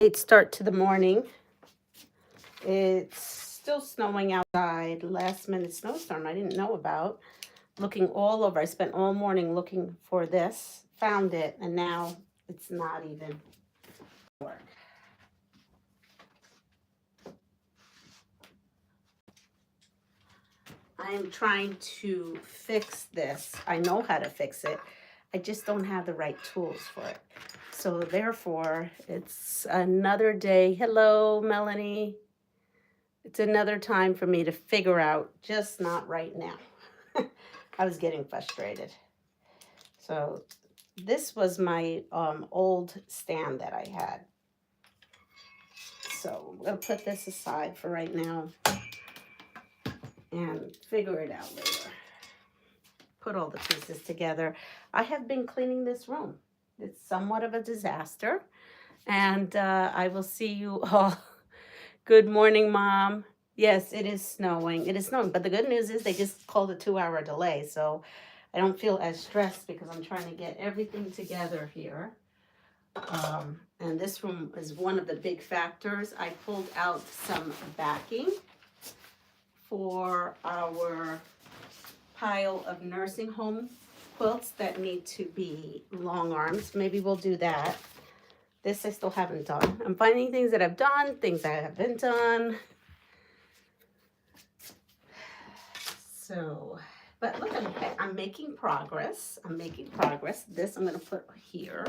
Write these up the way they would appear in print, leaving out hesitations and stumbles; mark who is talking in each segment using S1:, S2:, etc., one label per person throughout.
S1: Late start to the morning. It's still snowing outside. Last minute snowstorm I didn't know about. Looking all over. I spent all morning looking for this. Found it, and now it's not even work. I am trying to fix this. I know how to fix it. I just don't have the right tools for it. So therefore, it's another day. Hello, Melanie. It's another time for me to figure out, just not right now. I was getting frustrated. So this was my old stand that I had. So I'm going to put this aside for right now and figure it out later. Put all the pieces together. I have been cleaning this room. It's somewhat of a disaster. And I will see you all. Good morning, Mom. Yes, it is snowing. It is snowing. But the good news is they just called a 2-hour delay. So I don't feel as stressed because I'm trying to get everything together here. And this room is one of the big factors. I pulled out some backing for our pile of nursing home quilts that need to be long arms. Maybe we'll do that. This I still haven't done. I'm finding things that I've done, things that I haven't done. So, but look, I'm making progress. I'm making progress. This I'm going to put here.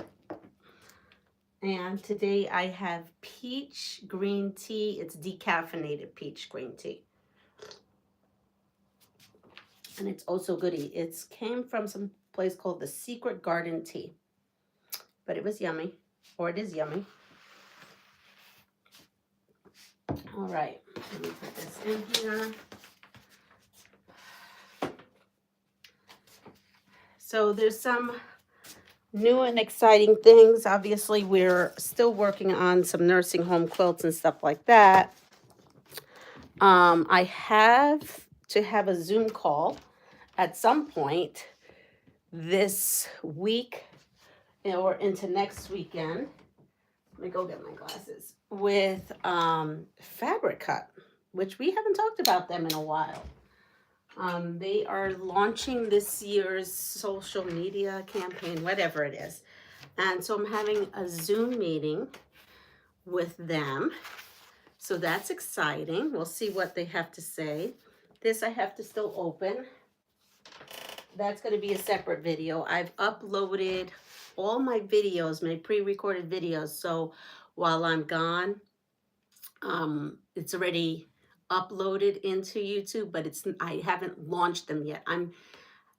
S1: And today I have peach green tea. It's decaffeinated peach green tea. And it's also goody. It came from some place called the Secret Garden Tea. But it was yummy. Or it is yummy. All right. Let me put this in here. So there's some new and exciting things. Obviously, we're still working on some nursing home quilts and stuff like that. I have to have a Zoom call at some point this week or into next weekend. Let me go get my glasses. With Fabric Cut, which we haven't talked about them in a while. They are launching this year's social media campaign, whatever it is. And so I'm having a Zoom meeting with them. So that's exciting. We'll see what they have to say. This I have to still open. That's going to be a separate video. I've uploaded all my videos, my pre-recorded videos. So while I'm gone, it's already uploaded into YouTube, but I haven't launched them yet.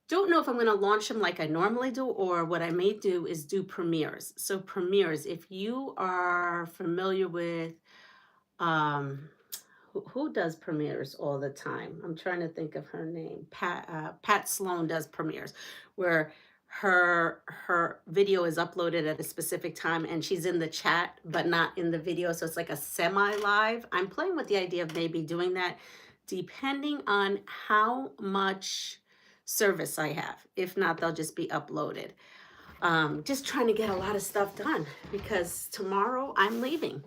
S1: Don't know if I'm going to launch them like I normally do, or what I may do is do premieres. So premieres, if you are familiar with who does premieres all the time? I'm trying to think of her name. Pat Sloan does premieres, where her video is uploaded at a specific time and she's in the chat but not in the video, so it's like a semi-live. I'm playing with the idea of maybe doing that depending on how much service I have. If not, they'll just be uploaded. Just trying to get a lot of stuff done because tomorrow I'm leaving.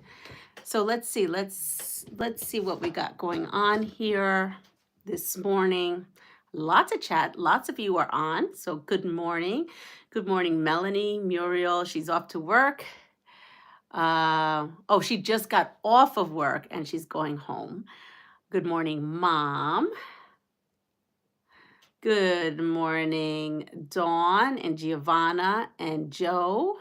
S1: So let's see what we got going on here this morning. Lots of chat. Lots of you are on. So good morning. Good morning, Melanie, Muriel. She's off to work. Oh, she just got off of work and she's going home. Good morning, Mom. Good morning, Dawn and Giovanna and Joe.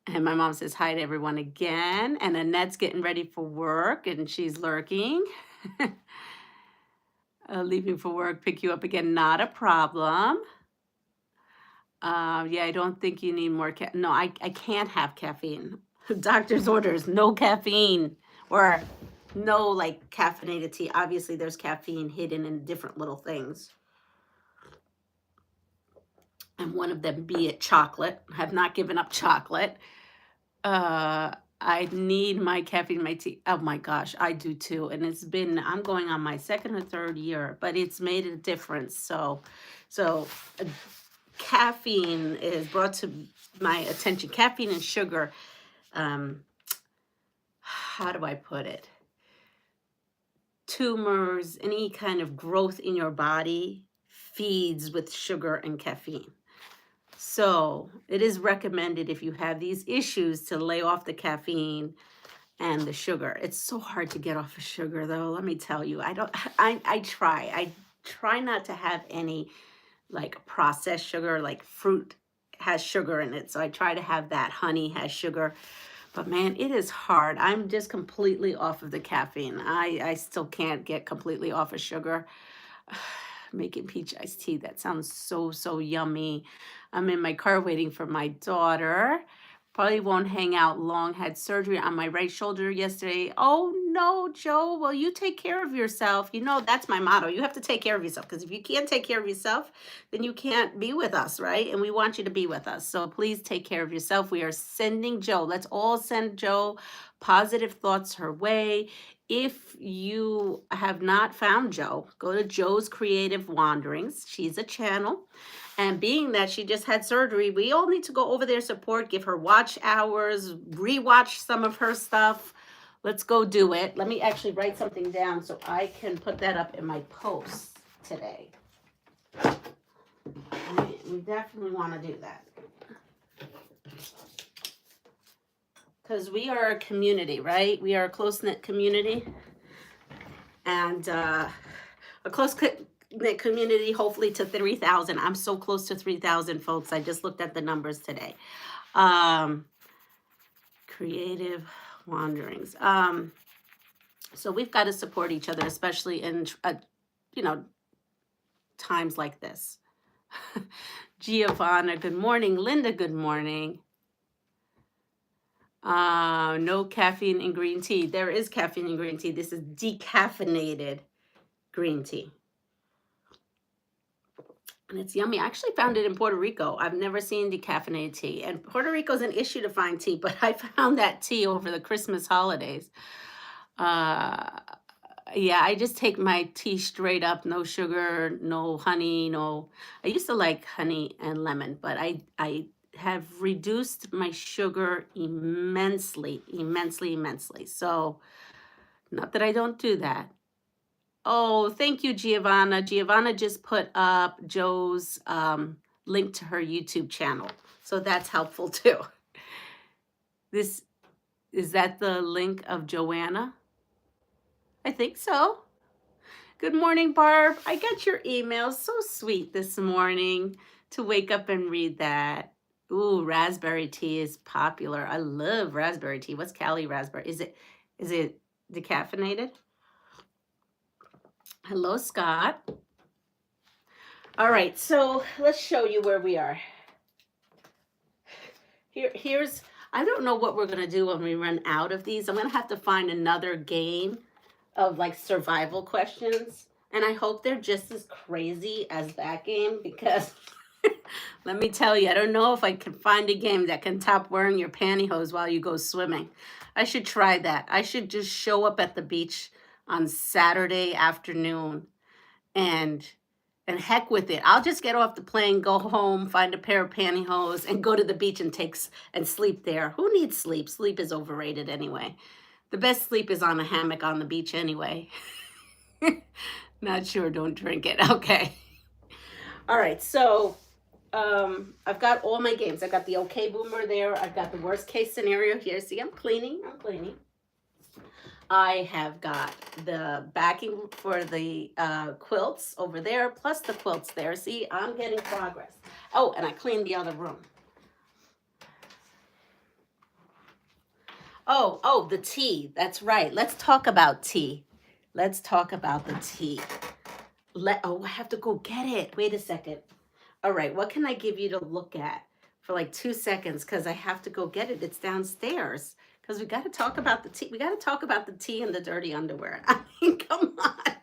S1: And my mom says hi to everyone again. And Annette's getting ready for work and she's lurking. Leaving for work, pick you up again, not a problem. Yeah, I don't think you need more no, I can't have caffeine. Doctor's orders, no caffeine, or no like caffeinated tea. Obviously there's caffeine hidden in different little things. And one of them be it chocolate. I have not given up chocolate. I need my caffeine in my tea. Oh my gosh, I do too. And I'm going on my second or third year, but it's made a difference. So caffeine is brought to my attention. Caffeine and sugar how do I put it? Tumors, any kind of growth in your body feeds with sugar and caffeine. So it is recommended if you have these issues to lay off the caffeine and the sugar. It's so hard to get off of sugar though, let me tell you. I try not to have any like processed sugar, like fruit has sugar in it. So I try to have that. Honey has sugar. But man, it is hard. I'm just completely off of the caffeine. I still can't get completely off of sugar. Making peach iced tea, that sounds so yummy. I'm in my car waiting for my daughter. Probably won't hang out long. Had surgery on my right shoulder yesterday. Oh no, Joe. Well, you take care of yourself. You know, that's my motto. You have to take care of yourself, because if you can't take care of yourself, then you can't be with us, right? And we want you to be with us. So please take care of yourself. We are sending Joe. Let's all send Joe positive thoughts her way. If you have not found Joe, go to Joe's Creative Wanderings. She's a channel. And being that she just had surgery, we all need to go over there, support, give her watch hours, rewatch some of her stuff. Let's go do it. Let me actually write something down so I can put that up in my posts today. We definitely want to do that. Because we are a community, right? We are a close-knit community. And a close-knit community, hopefully to 3,000. I'm so close to 3,000, folks. I just looked at the numbers today. Creative Wanderings. So we've got to support each other, especially in, times like this. Giovanna, good morning. Linda, good morning. No caffeine in green tea. There is caffeine in green tea. This is decaffeinated green tea. And it's yummy. I actually found it in Puerto Rico. I've never seen decaffeinated tea. And Puerto Rico is an issue to find tea, but I found that tea over the Christmas holidays. Yeah, I just take my tea straight up, no sugar, no honey, no. I used to like honey and lemon, but I have reduced my sugar immensely. So, not that I don't do that. Oh, thank you, Giovanna. Giovanna just put up Joe's link to her YouTube channel. So that's helpful too. Is that the link of Joanna? I think so. Good morning, Barb. I got your email. So sweet this morning to wake up and read that. Ooh, raspberry tea is popular. I love raspberry tea. What's Cali raspberry? Is it decaffeinated? Hello, Scott. All right, so let's show you where we are. Here's, I don't know what we're going to do when we run out of these. I'm going to have to find another game of like survival questions. And I hope they're just as crazy as that game, because let me tell you, I don't know if I can find a game that can top wearing your pantyhose while you go swimming. I should try that. I should just show up at the beach on Saturday afternoon and heck with it. I'll just get off the plane, go home, find a pair of pantyhose, and go to the beach and sleep there. Who needs sleep? Sleep is overrated anyway. The best sleep is on a hammock on the beach anyway. Not sure, don't drink it. Okay. All right, so I've got all my games. I've got the OK Boomer there. I've got the worst case scenario here. See, I'm cleaning. I have got the backing for the quilts over there, plus the quilts there. See, I'm getting progress. Oh, and I cleaned the other room. Oh, the tea. That's right. Let's talk about tea. Let's talk about the tea. I have to go get it. Wait a second. All right, what can I give you to look at for like 2 seconds? Because I have to go get it. It's downstairs. Because we got to talk about the tea. We got to talk about the tea and the dirty underwear. I mean, come on.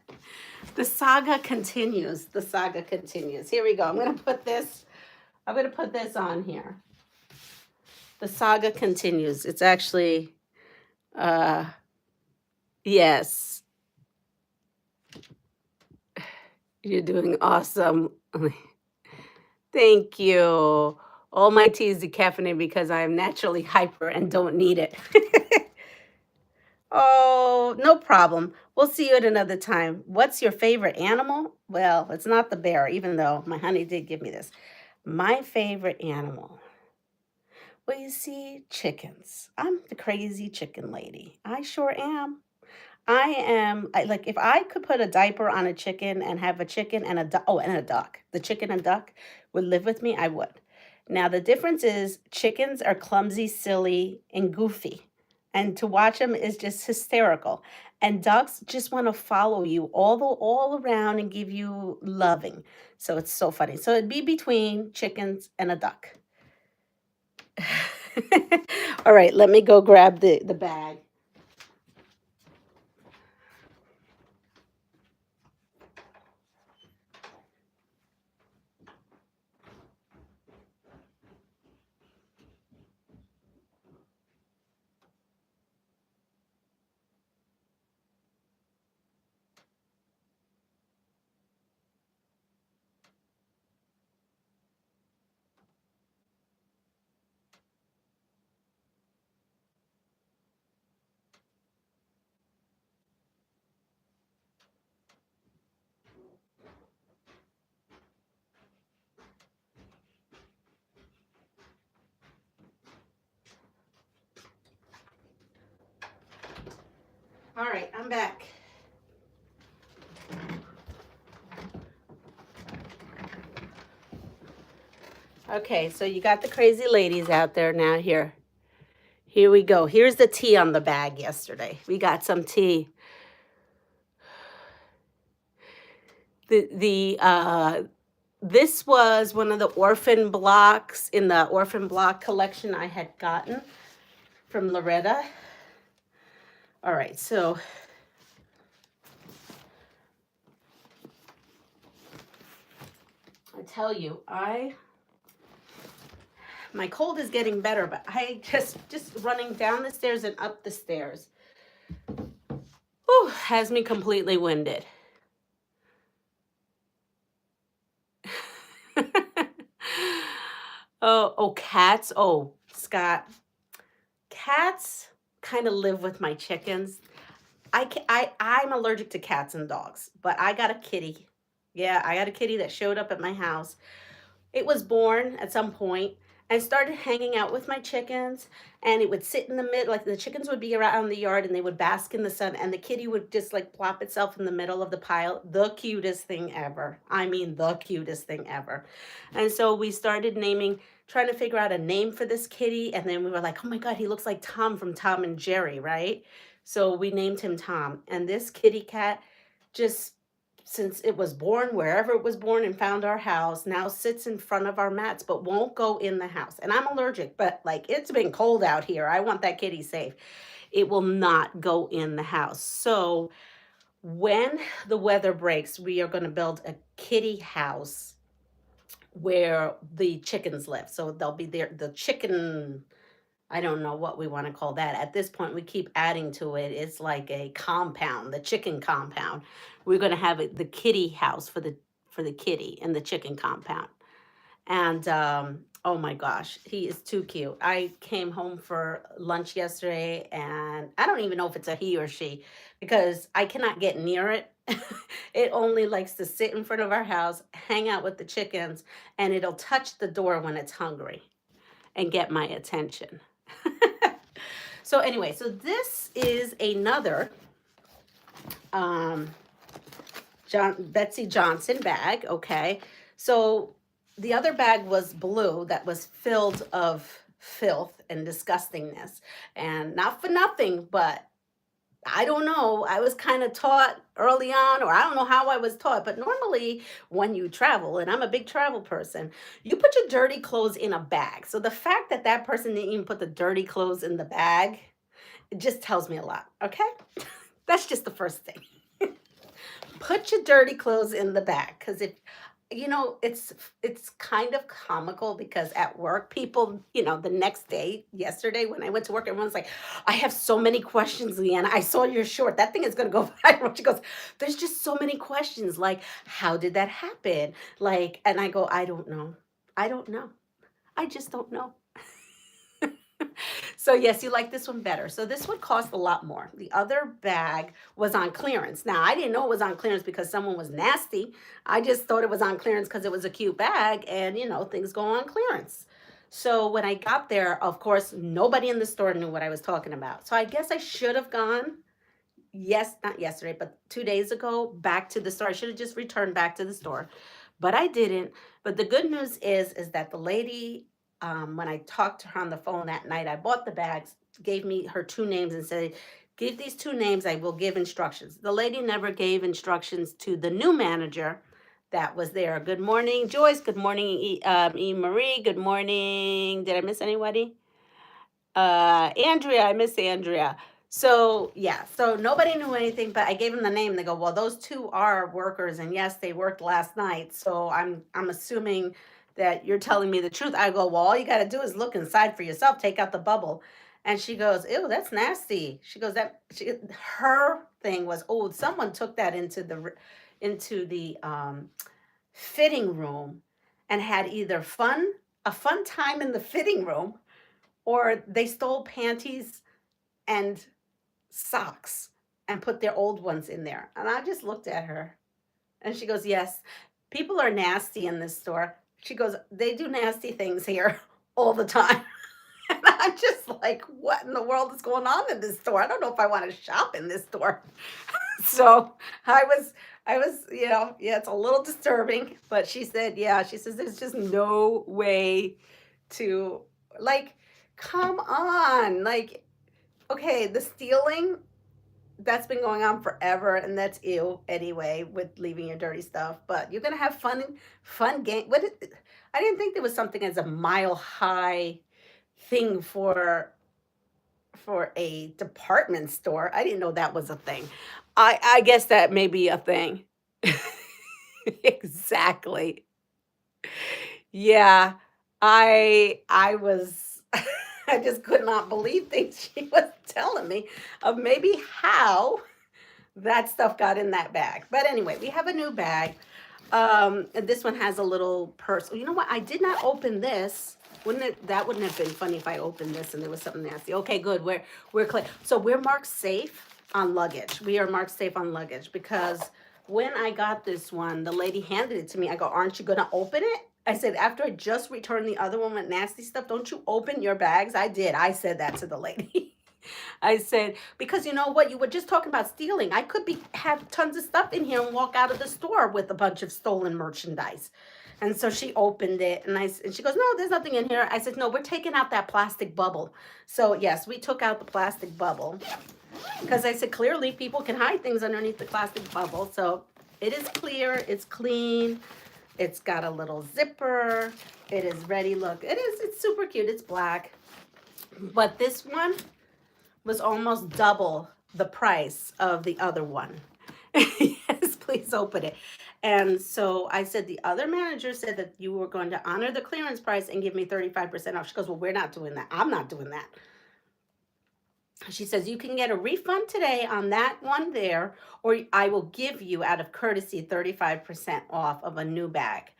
S1: The saga continues. The saga continues. Here we go. I'm going to put this on here. The saga continues. It's actually, yes. You're doing awesome. Thank you. All my tea is decaffeinated because I am naturally hyper and don't need it. Oh, no problem. We'll see you at another time. What's your favorite animal? Well, it's not the bear, even though my honey did give me this. My favorite animal. Well, you see, chickens. I'm the crazy chicken lady. I sure am. Like if I could put a diaper on a chicken and have a chicken and a duck, oh, and a duck, the chicken and duck would live with me, I would. Now, the difference is chickens are clumsy, silly, and goofy. And to watch them is just hysterical. And ducks just want to follow you all around and give you loving. So it's so funny. So it'd be between chickens and a duck. All right, let me go grab the bag. All right, I'm back. Okay, so you got the crazy ladies out there now. Here we go. Here's the tea on the bag yesterday. We got some tea. This was one of the orphan blocks in the orphan block collection I had gotten from Loretta. All right, so I tell you, my cold is getting better, but I just running down the stairs and up the stairs, has me completely winded. Oh, cats. Oh, Scott. Cats kind of live with my chickens. I'm allergic to cats and dogs, but I got a kitty. Yeah, I got a kitty that showed up at my house. It was born at some point and started hanging out with my chickens, and it would sit in the middle, like the chickens would be around the yard and they would bask in the sun, and the kitty would just like plop itself in the middle of the pile. The cutest thing ever. I mean, the cutest thing ever. And so we started trying to figure out a name for this kitty, and then we were like, oh my God, he looks like Tom from Tom and Jerry, right? So we named him Tom. And this kitty cat just, since it was born wherever it was born and found our house, now sits in front of our mats but won't go in the house. And I'm allergic, but like it's been cold out here. I want that kitty safe. It will not go in the house. So when the weather breaks, we are going to build a kitty house where the chickens live. So they'll be there. The chicken, I don't know what we want to call that. At this point, we keep adding to it. It's like a compound, the chicken compound. We're going to have the kitty house for the kitty in the chicken compound. And oh my gosh, he is too cute. I came home for lunch yesterday, and I don't even know if it's a he or she because I cannot get near it. It only likes to sit in front of our house, hang out with the chickens, and it'll touch the door when it's hungry and get my attention. So anyway, so this is another Betsy Johnson bag, okay? So the other bag was blue that was filled of filth and disgustingness. And not for nothing, but I don't know. I was kind of taught early on, or I don't know how I was taught, but normally when you travel, and I'm a big travel person, you put your dirty clothes in a bag. So the fact that that person didn't even put the dirty clothes in the bag, it just tells me a lot, okay? That's just the first thing. Put your dirty clothes in the bag, because if it's kind of comical because at work, people, the next day, yesterday, when I went to work, everyone's like, I have so many questions, Leanna. I saw your short. That thing is going to go viral. She goes, there's just so many questions. Like, how did that happen? Like, and I go, I don't know. I don't know. I just don't know. So yes, you like this one better. So this one cost a lot more. The other bag was on clearance. Now I didn't know it was on clearance because someone was nasty. I just thought it was on clearance because it was a cute bag and you know, things go on clearance. So when I got there, of course, nobody in the store knew what I was talking about. So I guess I should have gone, yes, not yesterday, but 2 days ago, back to the store. I should have just returned back to the store, but I didn't. But the good news is that the lady, when I talked to her on the phone that night, I bought the bags, gave me her two names and said, give these two names, I will give instructions. The lady never gave instructions to the new manager that was there. Good morning, Joyce. Good morning, E. Marie. Good morning. Did I miss anybody? Andrea, I miss Andrea. So yeah, so nobody knew anything, but I gave them the name. They go, well, those two are workers, and yes, they worked last night. So I'm assuming that you're telling me the truth. I go, well, all you got to do is look inside for yourself. Take out the bubble. And she goes, ew, that's nasty. She goes, her thing was, oh, someone took that into the fitting room and had either a fun time in the fitting room, or they stole panties and socks and put their old ones in there. And I just looked at her and she goes, yes, people are nasty in this store. She goes, they do nasty things here all the time. And I'm just like, what in the world is going on in this store? I don't know if I want to shop in this store. So I was, yeah, it's a little disturbing, but she said, yeah, she says, there's just no way to, like, come on. Like, okay, the stealing, that's been going on forever, and that's ew anyway, with leaving your dirty stuff. But you're gonna have fun game. I didn't think there was something as a mile high thing for a department store. I didn't know that was a thing. I guess that may be a thing. Exactly. Yeah. I was I just could not believe things she was telling me of maybe how that stuff got in that bag. But anyway, we have a new bag. And this one has a little purse. You know what? I did not open this. That wouldn't have been funny if I opened this and there was something nasty. Okay, good. We're clear. So we're marked safe on luggage. We are marked safe on luggage because when I got this one, the lady handed it to me. I go, aren't you gonna open it? I said, after I just returned the other one with nasty stuff, don't you open your bags? I did. I said that to the lady. I said, because you know what? You were just talking about stealing. I could have tons of stuff in here and walk out of the store with a bunch of stolen merchandise. And so she opened it and she goes, no, there's nothing in here. I said, no, we're taking out that plastic bubble. So yes, we took out the plastic bubble because I said, clearly people can hide things underneath the plastic bubble. So it is clear, it's clean. It's got a little zipper. It is ready. Look, it's super cute. It's black. But this one was almost double the price of the other one. Yes, please open it. And so I said, the other manager said that you were going to honor the clearance price and give me 35% off. She goes, well, we're not doing that. I'm not doing that. She says, you can get a refund today on that one there, or I will give you, out of courtesy, 35% off of a new bag.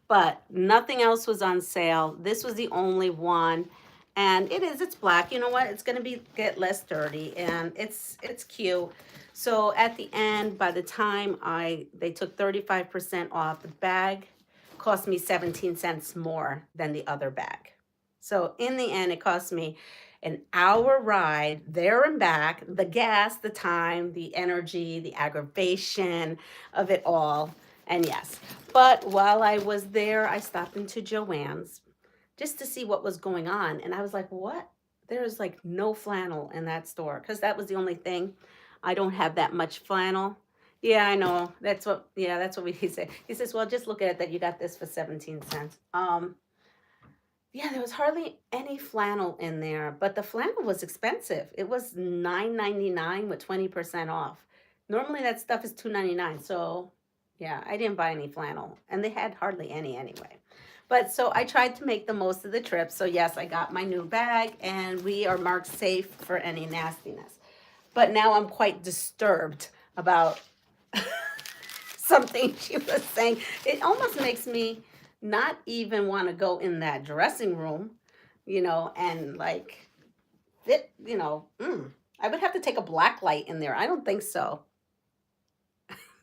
S1: But nothing else was on sale. This was the only one. And it's black. You know what? It's going to get less dirty, and it's cute. So at the end, by the time they took 35% off, the bag cost me 17 cents more than the other bag. So in the end, it cost me an hour ride there and back, the gas, the time, the energy, the aggravation of it all. And yes, but while I was there, I stopped into Joann's just to see what was going on. And I was like, what? There's like no flannel in that store, because that was the only thing. I don't have that much flannel. Yeah, I know. That's what he said. He says, well, just look at it that you got this for 17 cents. Yeah, there was hardly any flannel in there, but the flannel was expensive. It was $9.99 with 20% off. Normally that stuff is $2.99. So yeah, I didn't buy any flannel, and they had hardly any anyway. But so I tried to make the most of the trip. So yes, I got my new bag, and we are marked safe for any nastiness. But now I'm quite disturbed about something she was saying. It almost makes me not even want to go in that dressing room, you know, and like fit, you know, I would have to take a black light in there. I don't think so.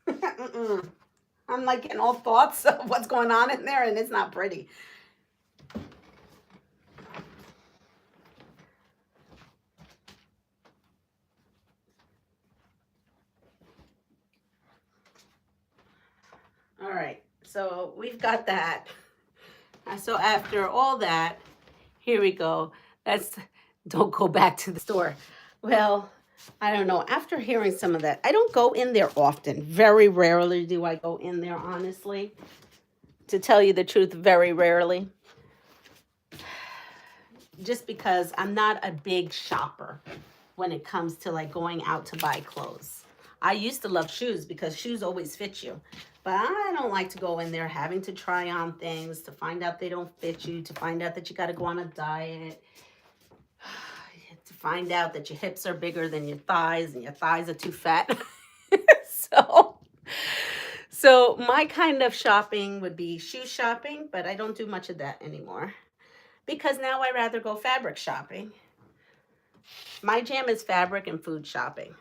S1: Mm-mm. I'm like getting all thoughts of what's going on in there, and it's not pretty. All right, so we've got that. So after all that, here we go. That's don't go back to the store. Well, I don't know. After hearing some of that, I don't go in there often. Very rarely do I go in there, honestly. To tell you the truth, very rarely. Just because I'm not a big shopper when it comes to like going out to buy clothes. I used to love shoes because shoes always fit you. But I don't like to go in there having to try on things, to find out they don't fit you, to find out that you got to go on a diet, to find out that your hips are bigger than your thighs and your thighs are too fat. so so my kind of shopping would be shoe shopping, but I don't do much of that anymore because now I rather go fabric shopping. My jam is fabric and food shopping.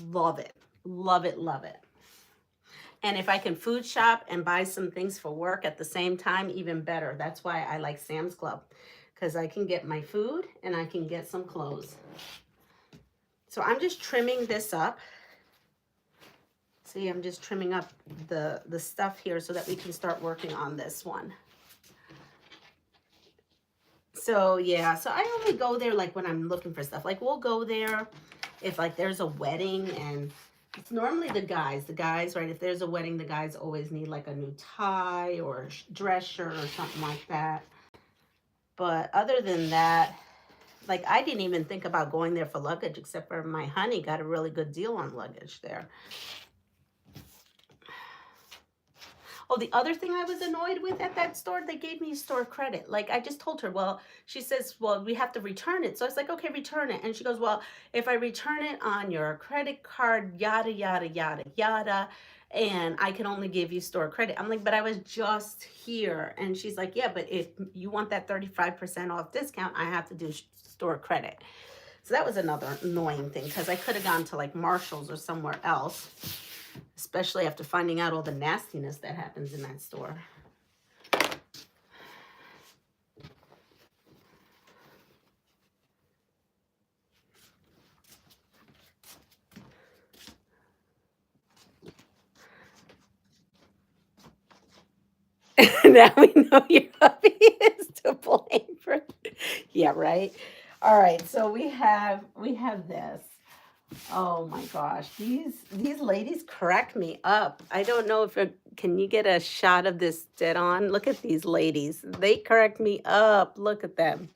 S1: Love it. Love it, love it. And if I can food shop and buy some things for work at the same time, even better. That's why I like Sam's Club, because I can get my food and I can get some clothes. So I'm just trimming this up. See, I'm just trimming up the stuff here so that we can start working on this one. So yeah, so I only go there like when I'm looking for stuff. Like we'll go there if like there's a wedding, and it's normally the guys, right? If there's a wedding, the guys always need like a new tie or dress shirt or something like that. But other than that, like I didn't even think about going there for luggage, except for my honey got a really good deal on luggage there. Oh, the other thing I was annoyed with at that store, they gave me store credit. Like I just told her, well, she says, well, we have to return it. So I was like, okay, return it. And she goes, well, if I return it on your credit card, yada, yada, yada, yada, and I can only give you store credit. I'm like, but I was just here. And she's like, yeah, but if you want that 35% off discount, I have to do store credit. So that was another annoying thing because I could have gone to like Marshall's or somewhere else, especially after finding out all the nastiness that happens in that store. Now we know your hubby is to blame for. Yeah, right. All right, so we have this. Oh my gosh, these ladies crack me up. I don't know if can you get a shot of this dead on? Look at these ladies. They crack me up. Look at them.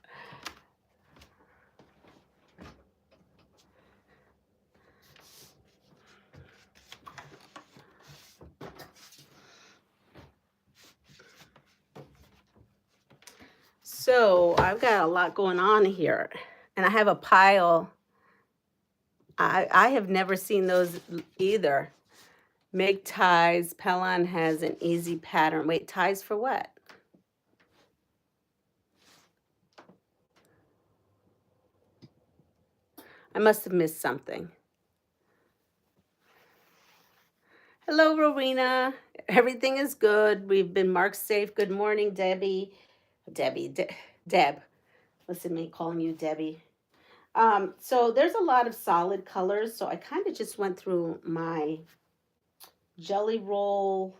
S1: So I've got a lot going on here, and I have a pile. I have never seen those either. Make ties. Pellon has an easy pattern. Wait, ties for what? I must have missed something. Hello, Rowena. Everything is good. We've been marked safe. Good morning, Debbie. Deb. Listen to me calling you Debbie. So there's a lot of solid colors. So I kind of just went through my jelly roll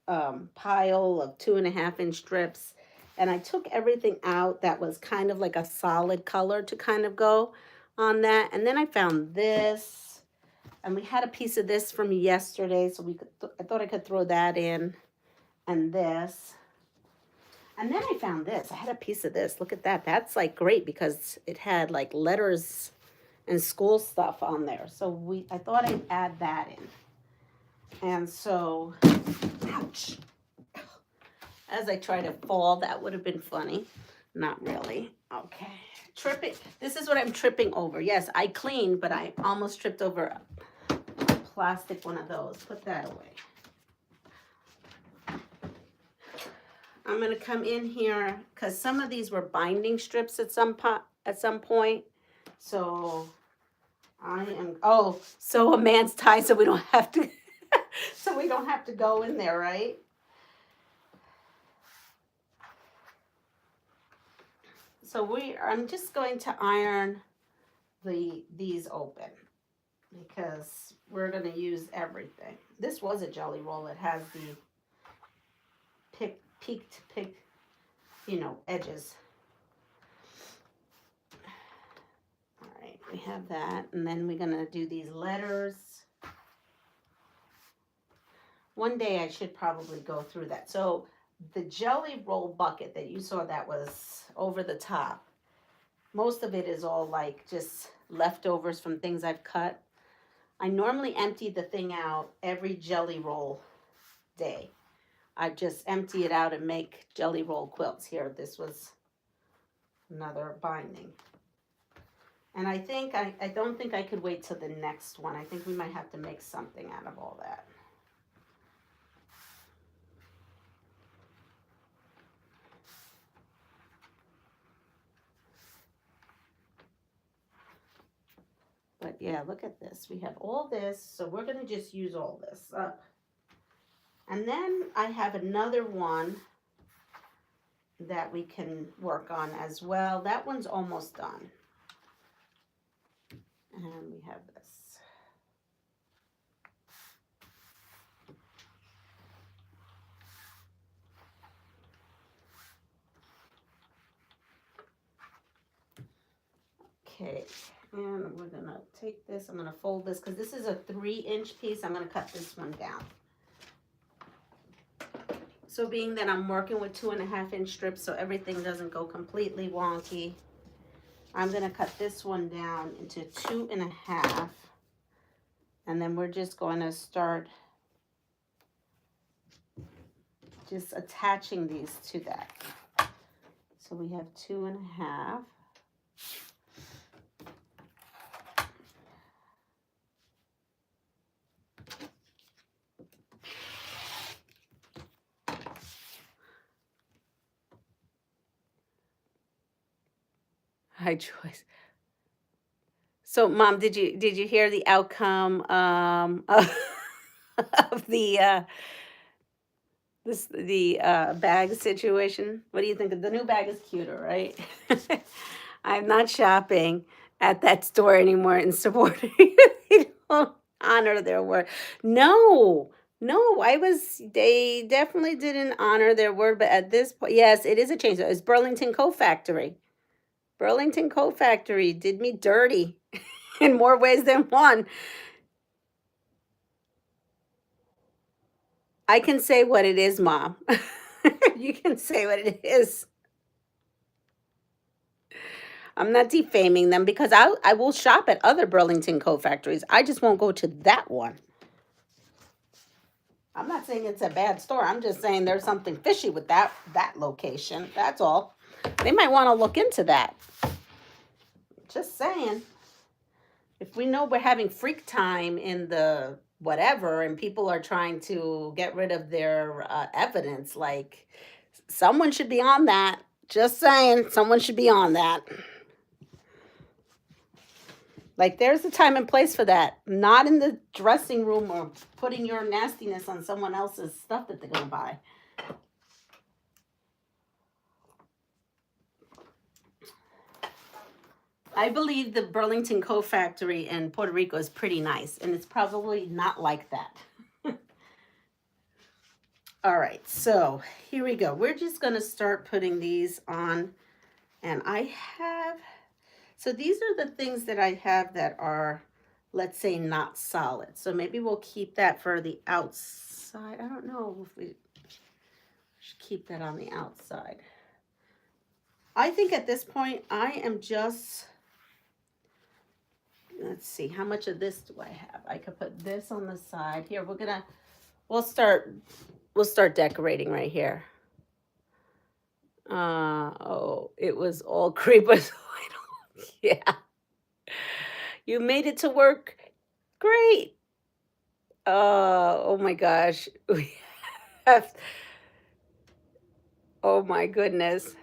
S1: pile of 2.5-inch strips, and I took everything out that was kind of like a solid color to kind of go on that. And then I found this, and we had a piece of this from yesterday, so we could I thought I could throw that in, and this. And then I found this. I had a piece of this. Look at that. That's like great because it had like letters and school stuff on there. So I thought I'd add that in. And so, ouch. As I try to fall, that would have been funny. Not really. Okay. Tripping. This is what I'm tripping over. Yes, I cleaned, but I almost tripped over a plastic one of those. Put that away. I'm gonna come in here because some of these were binding strips at some point. So I am, oh, so a man's tie so we don't have to, so we don't have to go in there, right? So I'm just going to iron these open because we're going to use everything. This was a jelly roll. It has the peaked, edges. All right, we have that. And then we're going to do these letters. One day I should probably go through that. So the jelly roll bucket that you saw that was over the top, most of it is all like just leftovers from things I've cut. I normally empty the thing out every jelly roll day. I just empty it out and make jelly roll quilts. Here, this was another binding. And I don't think I could wait till the next one. I think we might have to make something out of all that. But yeah, look at this. We have all this, so we're going to just use all this up. And then I have another one that we can work on as well. That one's almost done. And we have this. Okay, and we're gonna take this, I'm gonna fold this, because this is a 3-inch piece. I'm gonna cut this one down. So being that I'm working with 2.5-inch strips, so everything doesn't go completely wonky, I'm gonna cut this one down into 2.5, and then we're just going to start just attaching these to that. So we have 2.5. Hi, Joyce. So, Mom, did you hear the outcome of the bag situation? What do you think? The new bag is cuter, right? I'm not shopping at that store anymore and supporting. They don't honor their word. No, no, they definitely didn't honor their word, but at this point, yes, it is a change. It's Burlington Coat Factory. Burlington Coat Factory did me dirty in more ways than one. I can say what it is, Mom. You can say what it is. I'm not defaming them because I will shop at other Burlington Coat Factories. I just won't go to that one. I'm not saying it's a bad store. I'm just saying there's something fishy with that location. That's all. They might want to look into that. Just saying. If we know we're having freak time in the whatever and people are trying to get rid of their evidence, like someone should be on that. Just saying, someone should be on that. Like there's a time and place for that. Not in the dressing room or putting your nastiness on someone else's stuff that they're going to buy. I believe the Burlington Coat Factory in Puerto Rico is pretty nice, and it's probably not like that. All right, so here we go. We're just going to start putting these on, and so these are the things that I have that are, let's say, not solid. So maybe we'll keep that for the outside. I don't know if we should keep that on the outside. I think at this point, I am just... Let's see, how much of this do I have? I could put this on the side. Here, we'll start decorating right here. Oh, it was all creeper. Yeah. You made it to work. Great. Oh my gosh. We have, Oh my goodness.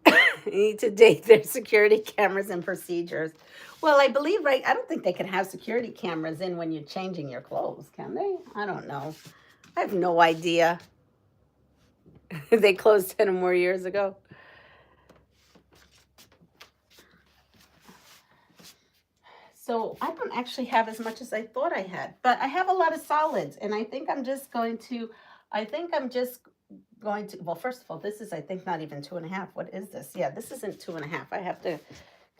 S1: You need to date their security cameras and procedures. Well, I believe, right? I don't think they can have security cameras in when you're changing your clothes, can they? I don't know. I have no idea. They closed 10 or more years ago. So I don't actually have as much as I thought I had, but I have a lot of solids, and I think I'm just going to, well, first of all, this is, I think, not even 2.5. What is this? Yeah, this isn't 2.5. I have to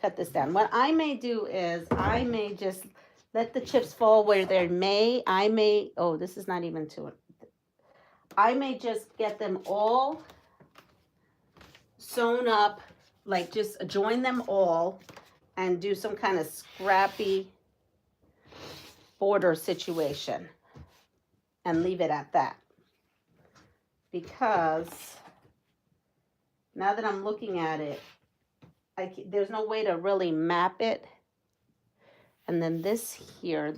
S1: cut this down. What I may do is I may just let the chips fall where they may. Oh, this is not even 2. I may just get them all sewn up, like just join them all and do some kind of scrappy border situation and leave it at that. Because now that I'm looking at it, there's no way to really map it. And then this here,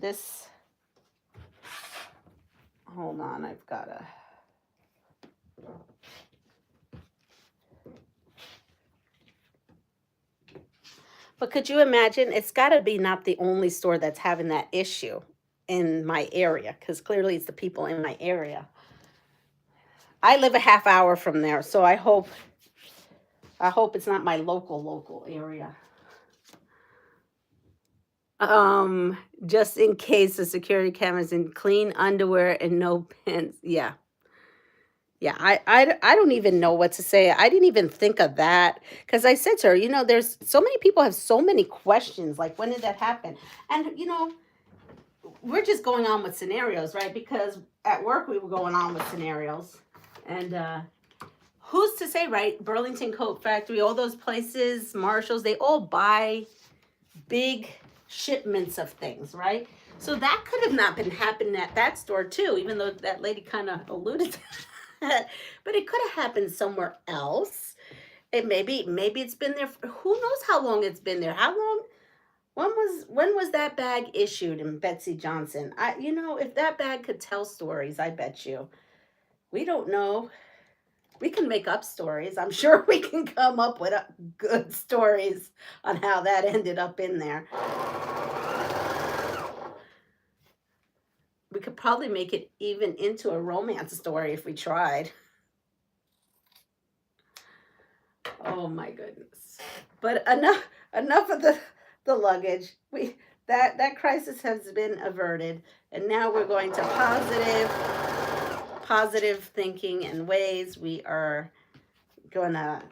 S1: hold on, I've got to. But could you imagine? It's got to be not the only store that's having that issue in my area, because clearly it's the people in my area. I live a half hour from there, so I hope it's not my local area. Just in case the security cameras in clean underwear and no pants. Yeah. Yeah, I don't even know what to say. I didn't even think of that because I said to her, there's so many people have so many questions. Like, when did that happen? And, we're just going on with scenarios, right? Because at work we were going on with scenarios. And who's to say, right? Burlington Coat Factory, all those places, Marshalls, they all buy big shipments of things, right? So that could have not been happening at that store too, even though that lady kind of alluded to that. But it could have happened somewhere else. It maybe it's been there who knows how long it's been there. How long? When was that bag issued in Betsy Johnson? If that bag could tell stories, I bet you. We don't know. We can make up stories. I'm sure we can come up with good stories on how that ended up in there. We could probably make it even into a romance story if we tried. Oh my goodness. But enough of the luggage. That crisis has been averted, and now we're going to positive thinking and ways. We are going to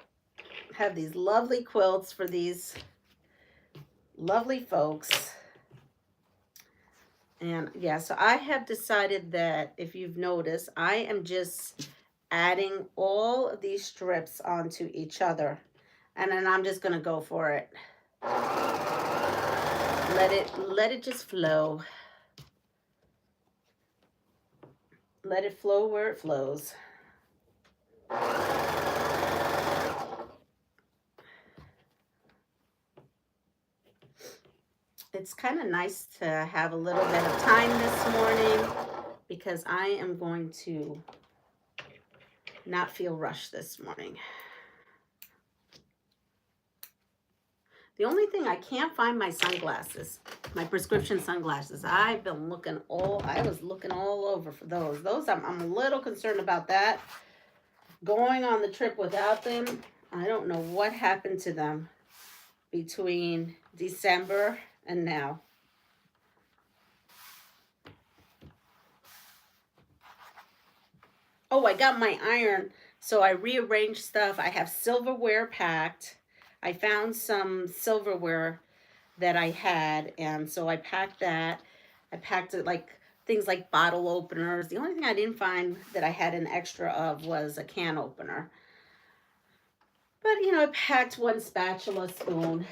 S1: have these lovely quilts for these lovely folks. And yeah, so I have decided that, if you've noticed, I am just adding all of these strips onto each other, and then I'm just going to go for it. Let it just flow. Let it flow where it flows. It's kind of nice to have a little bit of time this morning because I am going to not feel rushed this morning. The only thing, I can't find my sunglasses, my prescription sunglasses. I was looking all over for those. I'm a little concerned about that. Going on the trip without them, I don't know what happened to them between December and now. Oh, I got my iron, so I rearranged stuff. I have silverware packed. I found some silverware that I had, and so I packed that. I packed it like things like bottle openers. The only thing I didn't find that I had an extra of was a can opener. But, I packed one spatula, spoon,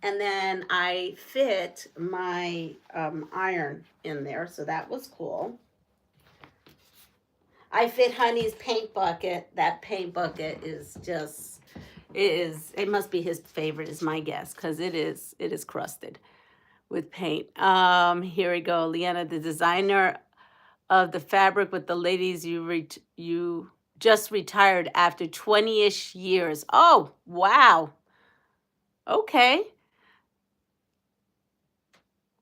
S1: and then I fit my iron in there, so that was cool. I fit Honey's paint bucket. That paint bucket is just, it must be his favorite, is my guess, because it is crusted with paint. Here we go. Leanna, the designer of the fabric with the ladies you just retired after 20-ish years. Oh, wow. Okay.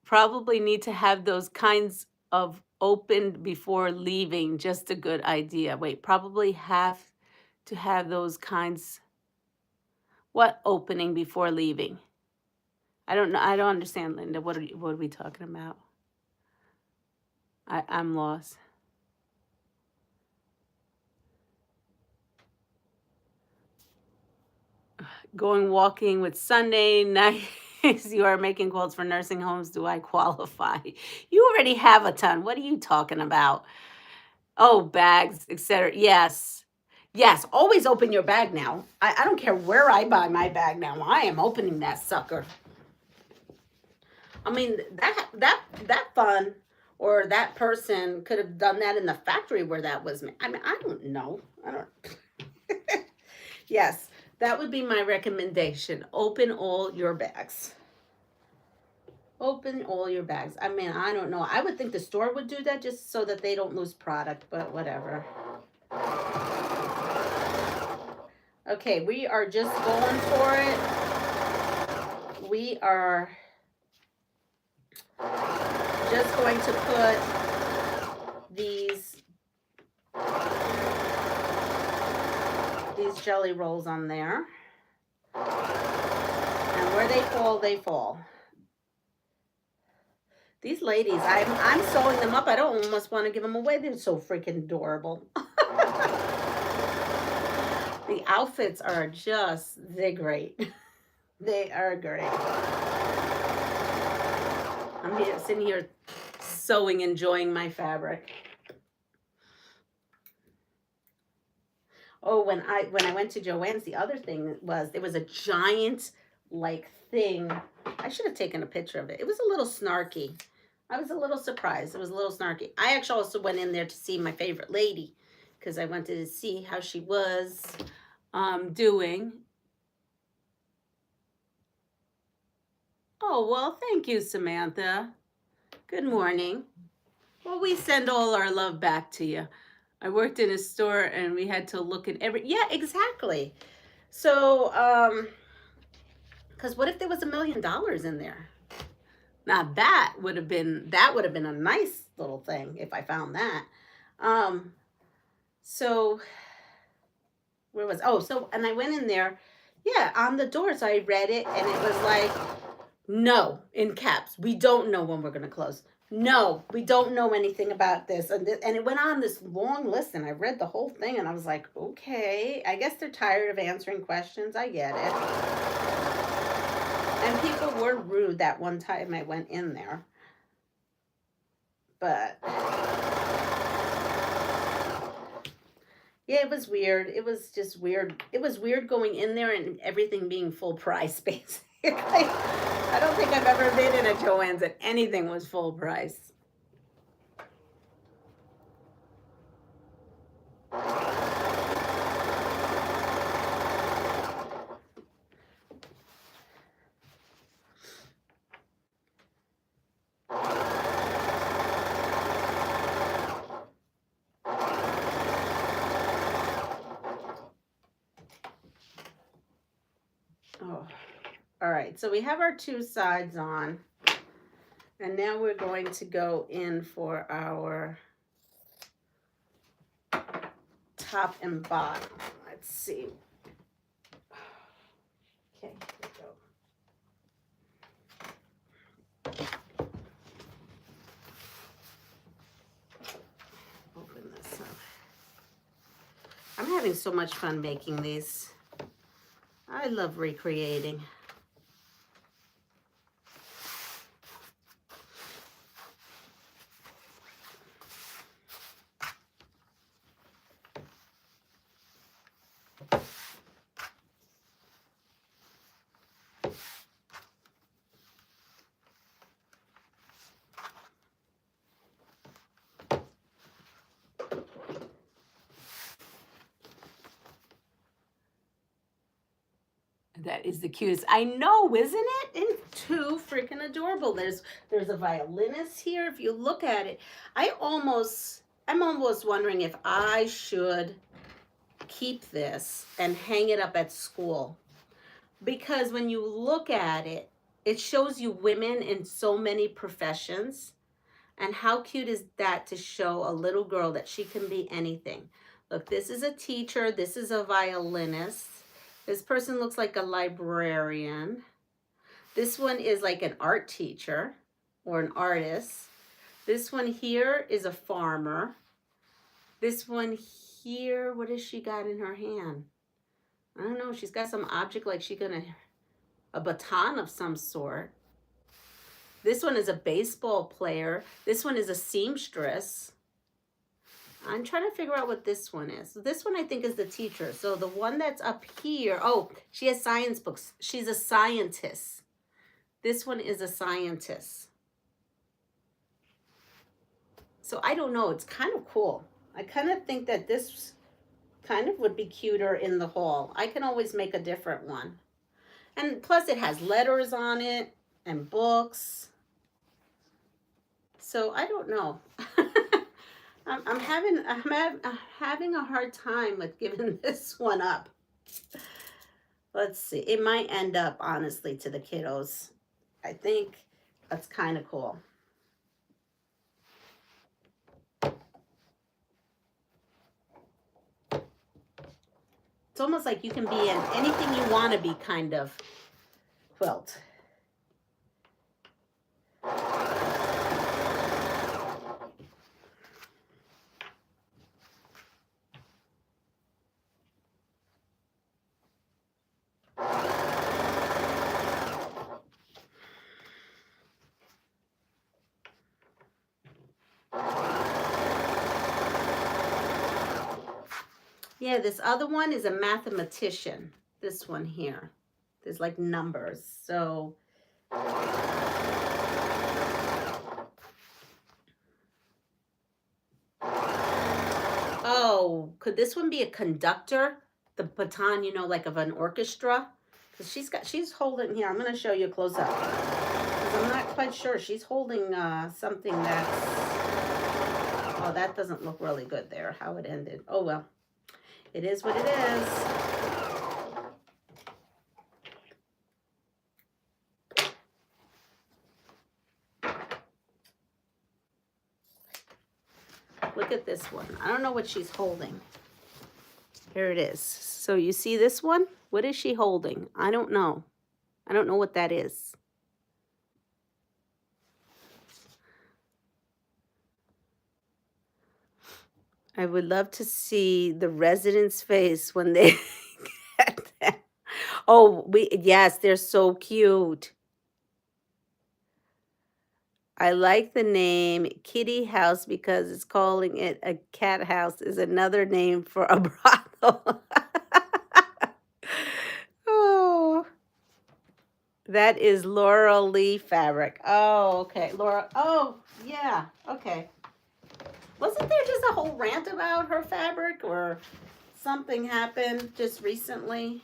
S1: Probably need to have those kinds of opened before leaving. Just a good idea. Wait, probably have to have those kinds. What opening before leaving? I don't know. I don't understand, Linda. What are we talking about? I'm lost. Going walking with Sunday night. You are making quilts for nursing homes. Do I qualify? You already have a ton. What are you talking about? Oh, bags, etc. Yes. Yes. Always open your bag now. I don't care where I buy my bag now. I am opening that sucker. I mean, that fun or that person could have done that in the factory where that was made. I mean, I don't know. I don't. Yes. That would be my recommendation. Open all your bags. Open all your bags. I mean, I don't know. I would think the store would do that just so that they don't lose product, but whatever. Okay, we are just going for it. We are just going to put these jelly rolls on there. And where they fall, they fall. These ladies, I'm sewing them up. I don't almost want to give them away. They're so freaking adorable. The outfits are just, they're great. They are great. I'm here, sitting here sewing, enjoying my fabric. Oh, when I went to Joann's, the other thing was there was a giant like thing. I should have taken a picture of it. It was a little snarky. I was a little surprised. It was a little snarky. I actually also went in there to see my favorite lady because I wanted to see how she was doing. Oh, well, thank you, Samantha. Good morning. Well, we send all our love back to you. I worked in a store and we had to look at yeah, exactly. So, because what if there was $1 million in there? Now that would have been a nice little thing if I found that. So where was, oh, so, and I went in there, yeah, on the door. So I read it and it was like, no, in caps, we don't know when we're going to close. No, we don't know anything about this. And it went on this long list and I read the whole thing and I was like, okay, I guess they're tired of answering questions. I get it. And people were rude that one time I went in there. But yeah, it was weird. It was just weird. It was weird going in there and everything being full price, basically. I don't think I've ever been in a Joann's and anything was full price. Oh. All right, so we have our two sides on, and now we're going to go in for our top and bottom. Let's see. Okay, here we go. Open this up. I'm having so much fun making these. I love recreating. That is the cutest. I know, isn't it? And too freaking adorable. There's a violinist here. If you look at it, I'm almost wondering if I should keep this and hang it up at school. Because when you look at it, it shows you women in so many professions. And how cute is that to show a little girl that she can be anything? Look, this is a teacher. This is a violinist. This person looks like a librarian. This one is like an art teacher or an artist. This one here is a farmer. This one here, what has she got in her hand? I don't know. She's got some object like she's gonna, a baton of some sort. This one is a baseball player. This one is a seamstress. I'm trying to figure out what this one is. So this one I think is the teacher. So the one that's up here, oh, she has science books. She's a scientist. This one is a scientist. So I don't know. It's kind of cool. I kind of think that this kind of would be cuter in the haul. I can always make a different one. And plus it has letters on it and books. So I don't know. I'm having a hard time with giving this one up. Let's see. It might end up, honestly, to the kiddos. I think that's kind of cool. It's almost like you can be in anything you want to be kind of quilt. Yeah, this other one is a mathematician. This one here. There's like numbers. So oh, could this one be a conductor? The baton, you know, like of an orchestra? Because she's holding here. I'm going to show you a close up. Because I'm not quite sure. She's holding something that's, oh, that doesn't look really good there, how it ended. Oh, well. It is what it is. Look at this one. I don't know what she's holding. Here it is. So you see this one? What is she holding? I don't know. I don't know what that is. I would love to see the residents' face when they get that. Oh, yes, they're so cute. I like the name Kitty House because it's calling it a cat house is another name for a brothel. Oh, that is Laurel Lee fabric. Oh, okay. Laura. Oh, yeah. Okay. Wasn't there just a whole rant about her fabric or something happened just recently?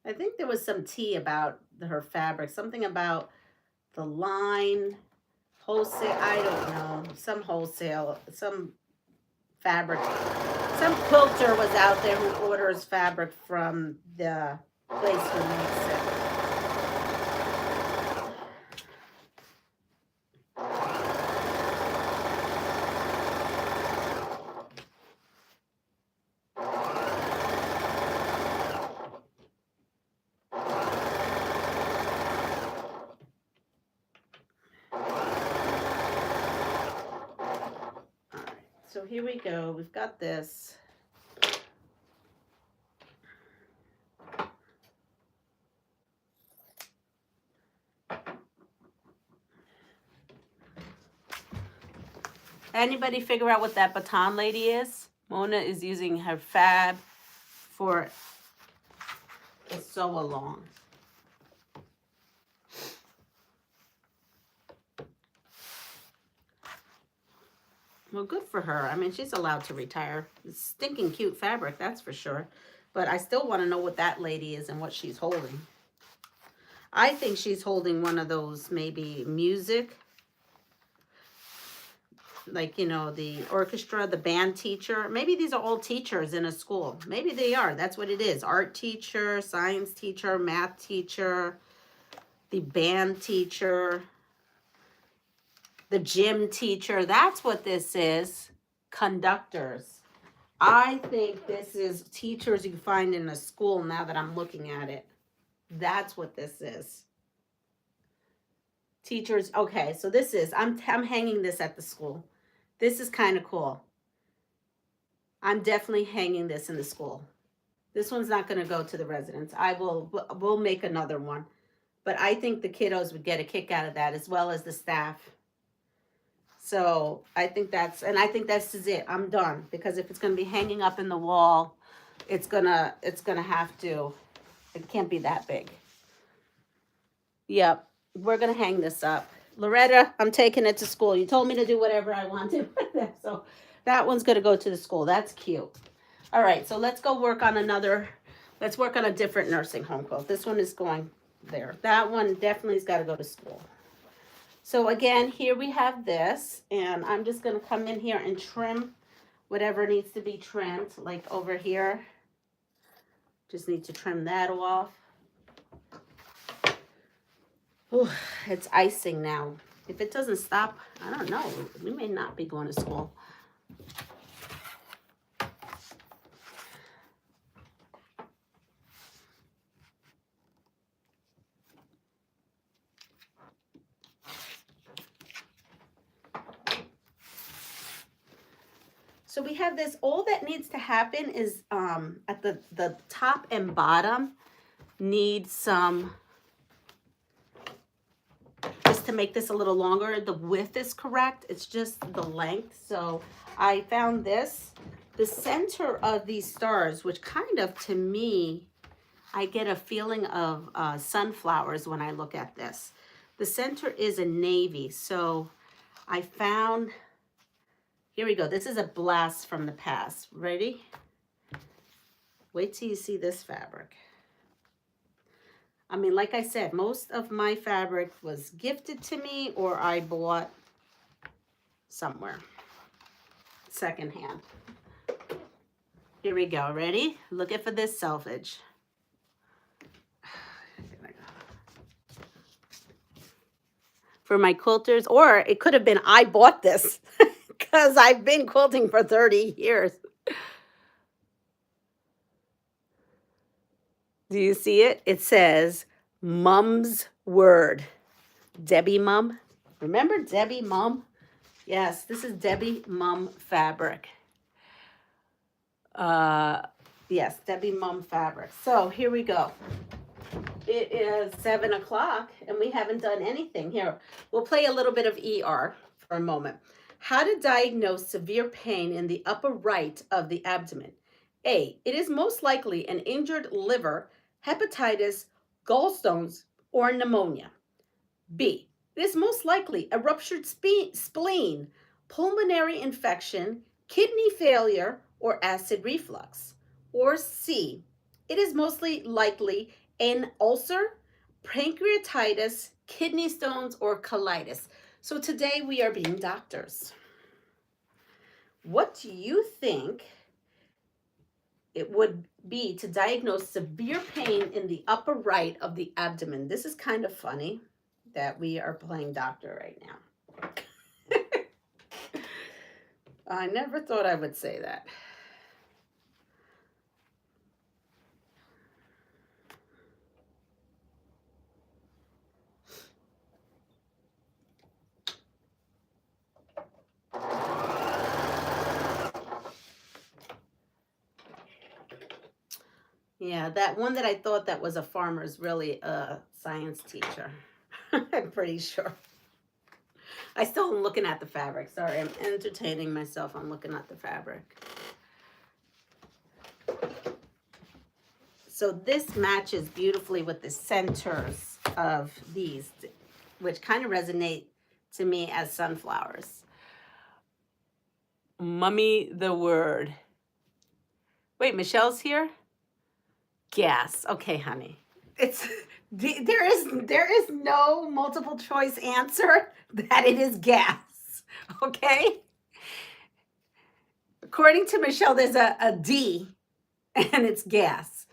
S1: I think there was some tea about her fabric, something about the line, wholesale, I don't know, some wholesale, some fabric. Some quilter was out there who orders fabric from the place who makes it. So here we go. We've got this. Anybody figure out what that baton lady is? Mona is using her fab for a sew along. Well, good for her. I mean, she's allowed to retire. It's stinking cute fabric, that's for sure. But I still want to know what that lady is and what she's holding. I think she's holding one of those maybe music, like, you know, the orchestra, the band teacher. Maybe these are all teachers in a school. Maybe they are. That's what it is. Art teacher, science teacher, math teacher, the band teacher, the gym teacher. That's what this is. Conductors. I think this is teachers you find in a school now that I'm looking at it. That's what this is. Teachers. Okay, so this is, I'm hanging this at the school. This is kind of cool. I'm definitely hanging this in the school. This one's not going to go to the residents. We'll make another one. But I think the kiddos would get a kick out of that, as well as the staff. So I think that's it. I'm done, because if it's going to be hanging up in the wall, it's gonna have to, it can't be that big. Yep, we're gonna hang this up. Loretta, I'm taking it to school. You told me to do whatever I wanted with it, so that one's gonna go to the school. That's cute. All right, so let's go work on let's work on a different nursing home quilt. This one is going there. That one definitely has got to go to school. So again, here we have this, and I'm just going to come in here and trim whatever needs to be trimmed, like over here. Just need to trim that off. Ooh, it's icing now. If it doesn't stop, I don't know. We may not be going to school. So we have this. All that needs to happen is at the top and bottom need some, just to make this a little longer. The width is correct. It's just the length. So I found this. The center of these stars, which kind of, to me, I get a feeling of sunflowers when I look at this. The center is a navy. So I found... Here we go. This is a blast from the past. Ready? Wait till you see this fabric. I mean, like I said, most of my fabric was gifted to me or I bought somewhere secondhand. Here we go. Ready? Looking for this selvage. For my quilters, or it could have been I bought this. Because I've been quilting for 30 years. Do you see it? It says, Mum's Word. Debbie Mum. Remember Debbie Mum? Yes, this is Debbie Mum fabric. Yes, Debbie Mum fabric. So here we go. It is 7 o'clock and we haven't done anything. Here, we'll play a little bit of ER for a moment. How to diagnose severe pain in the upper right of the abdomen. A, it is most likely an injured liver, hepatitis, gallstones, or pneumonia. B, it is most likely a ruptured spleen, pulmonary infection, kidney failure, or acid reflux. Or C, it is mostly likely an ulcer, pancreatitis, kidney stones, or colitis. So today we are being doctors. What do you think it would be to diagnose severe pain in the upper right of the abdomen? This is kind of funny that we are playing doctor right now. I never thought I would say that. Yeah, that one that I thought that was a farmer is really a science teacher. I'm pretty sure. I still am looking at the fabric. Sorry, I'm entertaining myself. I'm looking at the fabric. So this matches beautifully with the centers of these, which kind of resonate to me as sunflowers. Mummy the word. Wait, Michelle's here? Gas. Okay, honey. It's there is no multiple choice answer that it is gas. Okay? According to Michelle, there's a D, and it's gas.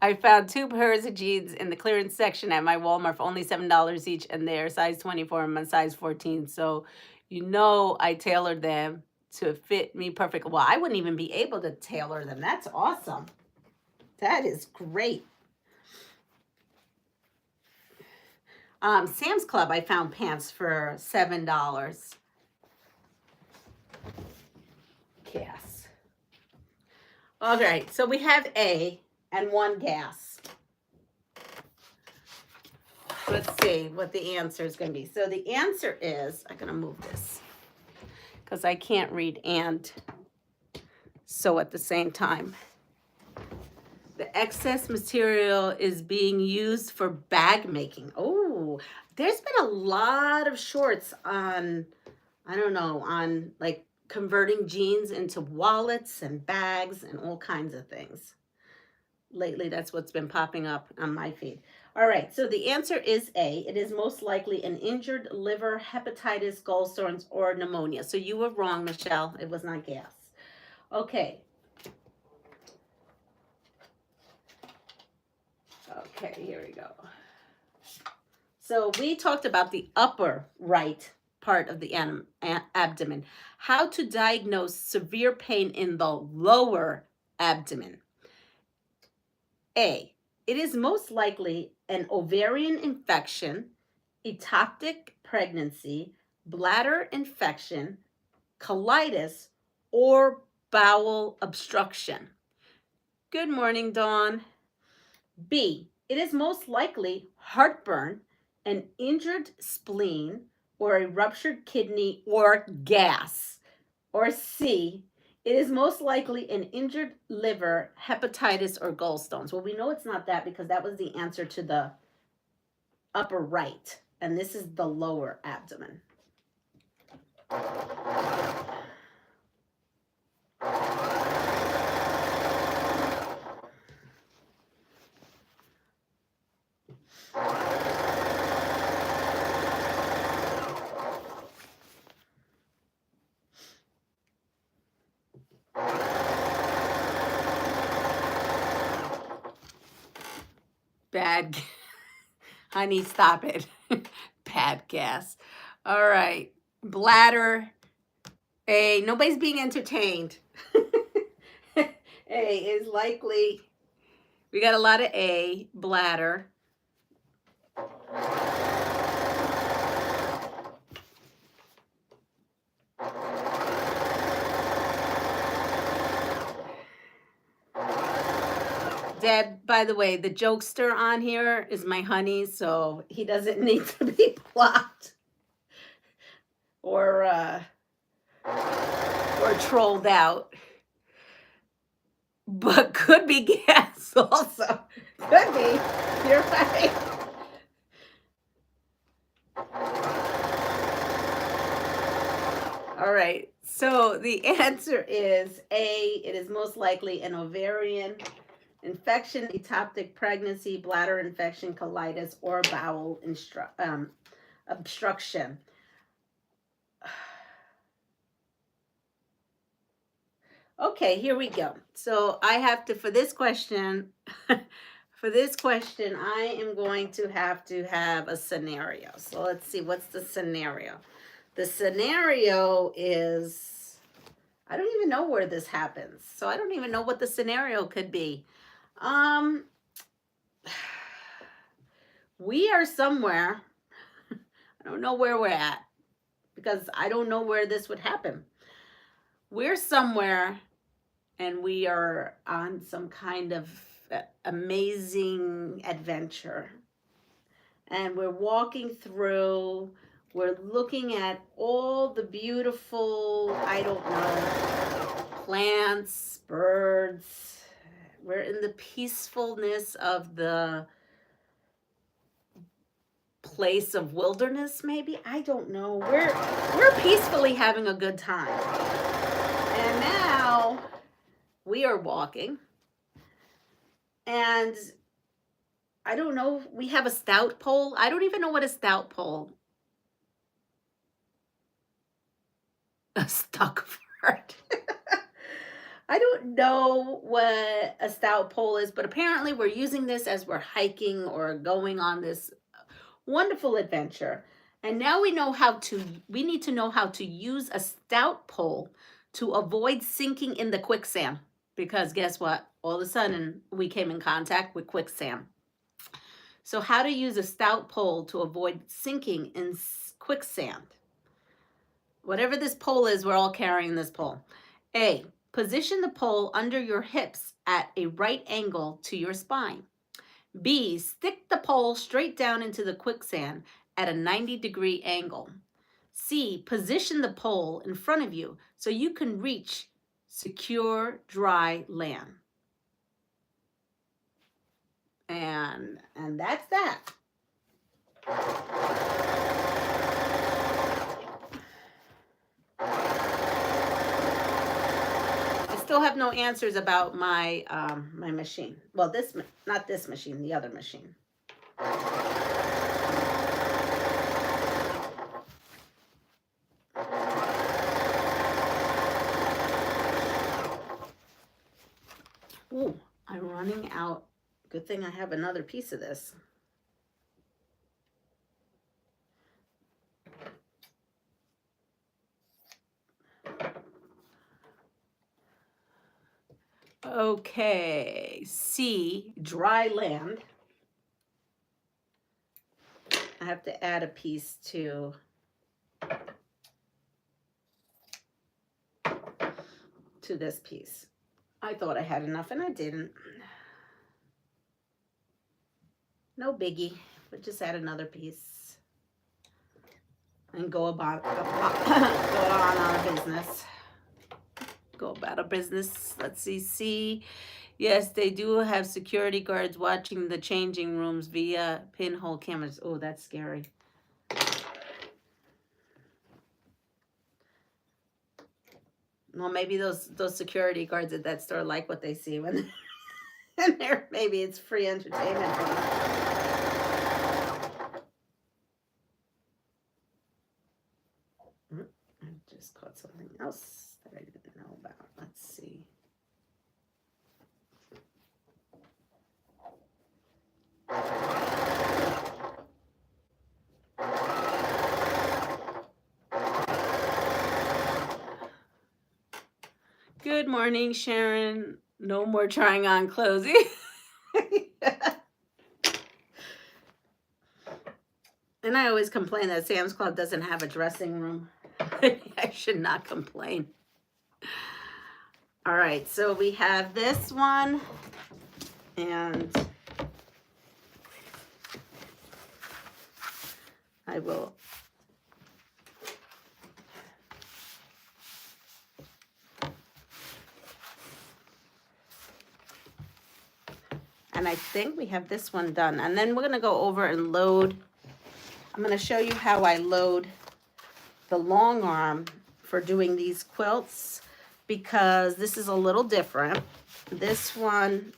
S1: I found 2 pairs of jeans in the clearance section at my Walmart for only $7 each, and they're size 24 and I'm size 14. So, you know, I tailored them to fit me perfect. Well, I wouldn't even be able to tailor them. That's awesome. That is great. Sam's Club, I found pants for $7. Gas. All right, so we have A and 1 gas. Let's see what the answer is going to be. So the answer is, I'm going to move this because I can't read and sew at the same time. The excess material is being used for bag making. Oh, there's been a lot of shorts on, I don't know, on like converting jeans into wallets and bags and all kinds of things. Lately, that's what's been popping up on my feed. All right, so the answer is A. It is most likely an injured liver, hepatitis, gallstones, or pneumonia. So you were wrong, Michelle. It was not gas. Okay. Okay, here we go. So we talked about the upper right part of the abdomen. How to diagnose severe pain in the lower abdomen. A. It is most likely an ovarian infection, ectopic pregnancy, bladder infection, colitis, or bowel obstruction. Good morning, Dawn. B. It is most likely heartburn, an injured spleen, or a ruptured kidney or gas. Or C. It is most likely an injured liver, hepatitis, or gallstones. Well, we know it's not that because that was the answer to the upper right, and this is the lower abdomen. Bad. Honey, stop it. Bad gas. All right. Bladder. A. Nobody's being entertained. A is likely. We got a lot of A. Bladder. Dad, by the way, the jokester on here is my honey, so he doesn't need to be blocked or trolled out. But could be gas also. Could be. You're right. All right. So the answer is A. It is most likely an ovarian infection, ectopic pregnancy, bladder infection, colitis, or bowel obstruction. Okay, here we go. So I have to, for this question, I am going to have a scenario. So let's see, what's the scenario? The scenario is, I don't even know where this happens. So I don't even know what the scenario could be. We are somewhere. I don't know where we're at because I don't know where this would happen. We're somewhere and we are on some kind of amazing adventure. And we're walking through, we're looking at all the beautiful, I don't know, plants, birds. We're in the peacefulness of the place of wilderness, maybe. I don't know. We're peacefully having a good time. And now we are walking, and I don't know. We have a stout pole. I don't even know what a stout pole. A stuck part. I don't know what a stout pole is, but apparently we're using this as we're hiking or going on this wonderful adventure. And now we need to know how to use a stout pole to avoid sinking in the quicksand. Because guess what? All of a sudden we came in contact with quicksand. So how to use a stout pole to avoid sinking in quicksand. Whatever this pole is, we're all carrying this pole. A, position the pole under your hips at a right angle to your spine. B, stick the pole straight down into the quicksand at a 90-degree angle. C, position the pole in front of you so you can reach secure, dry land. And that's that. I still have no answers about my my machine. Well, not this machine, the other machine. Ooh, I'm running out. Good thing I have another piece of this. Okay, C, dry land. I have to add a piece to this piece. I thought I had enough and I didn't. No biggie, but just add another piece and go on our business. Go about our business. Let's see. C. Yes, they do have security guards watching the changing rooms via pinhole cameras. Oh, that's scary. Well, maybe those security guards at that store like what they see when and there. Maybe it's free entertainment for them. I just caught something else that I didn't know about. Let's see. Good morning, Sharon. No more trying on clothes. And I always complain that Sam's Club doesn't have a dressing room. I should not complain. All right, so we have this one, and I will and I think we have this one done, and then we're gonna go over and load. I'm gonna show you how I load the long arm for doing these quilts, because this is a little different. This one,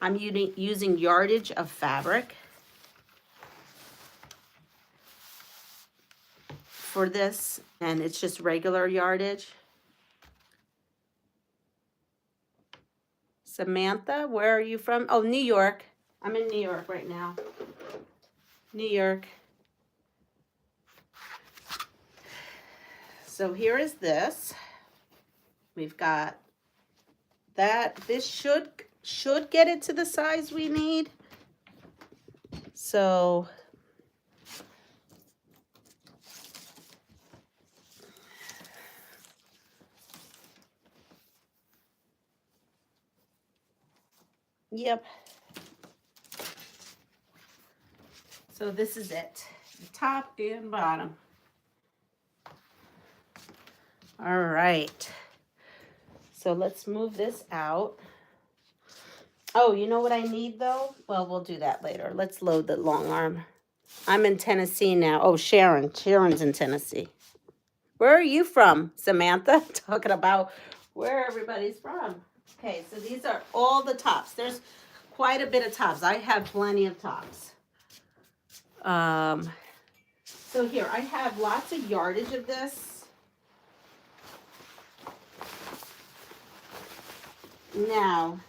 S1: I'm using yardage of fabric for this, and it's just regular yardage. Samantha, where are you from? Oh, New York. I'm in New York right now. New York. So here is this. We've got that. This should get it to the size we need. So yep. So this is it, the top and bottom. All right. So let's move this out. Oh, you know what I need though? Well, we'll do that later. Let's load the long arm. I'm in Tennessee now. Oh, Sharon's in Tennessee. Where are you from, Samantha? Talking about where everybody's from. Okay, so these are all the tops. There's quite a bit of tops. I have plenty of tops. So here, I have lots of yardage of this. Now,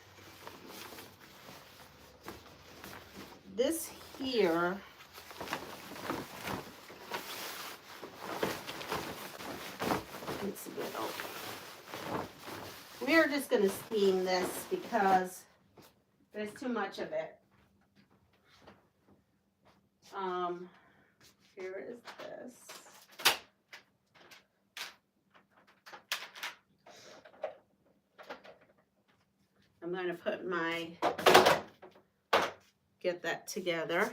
S1: this here, let's see it open. We're just going to steam this because there's too much of it. Here is this. I'm going to put get that together.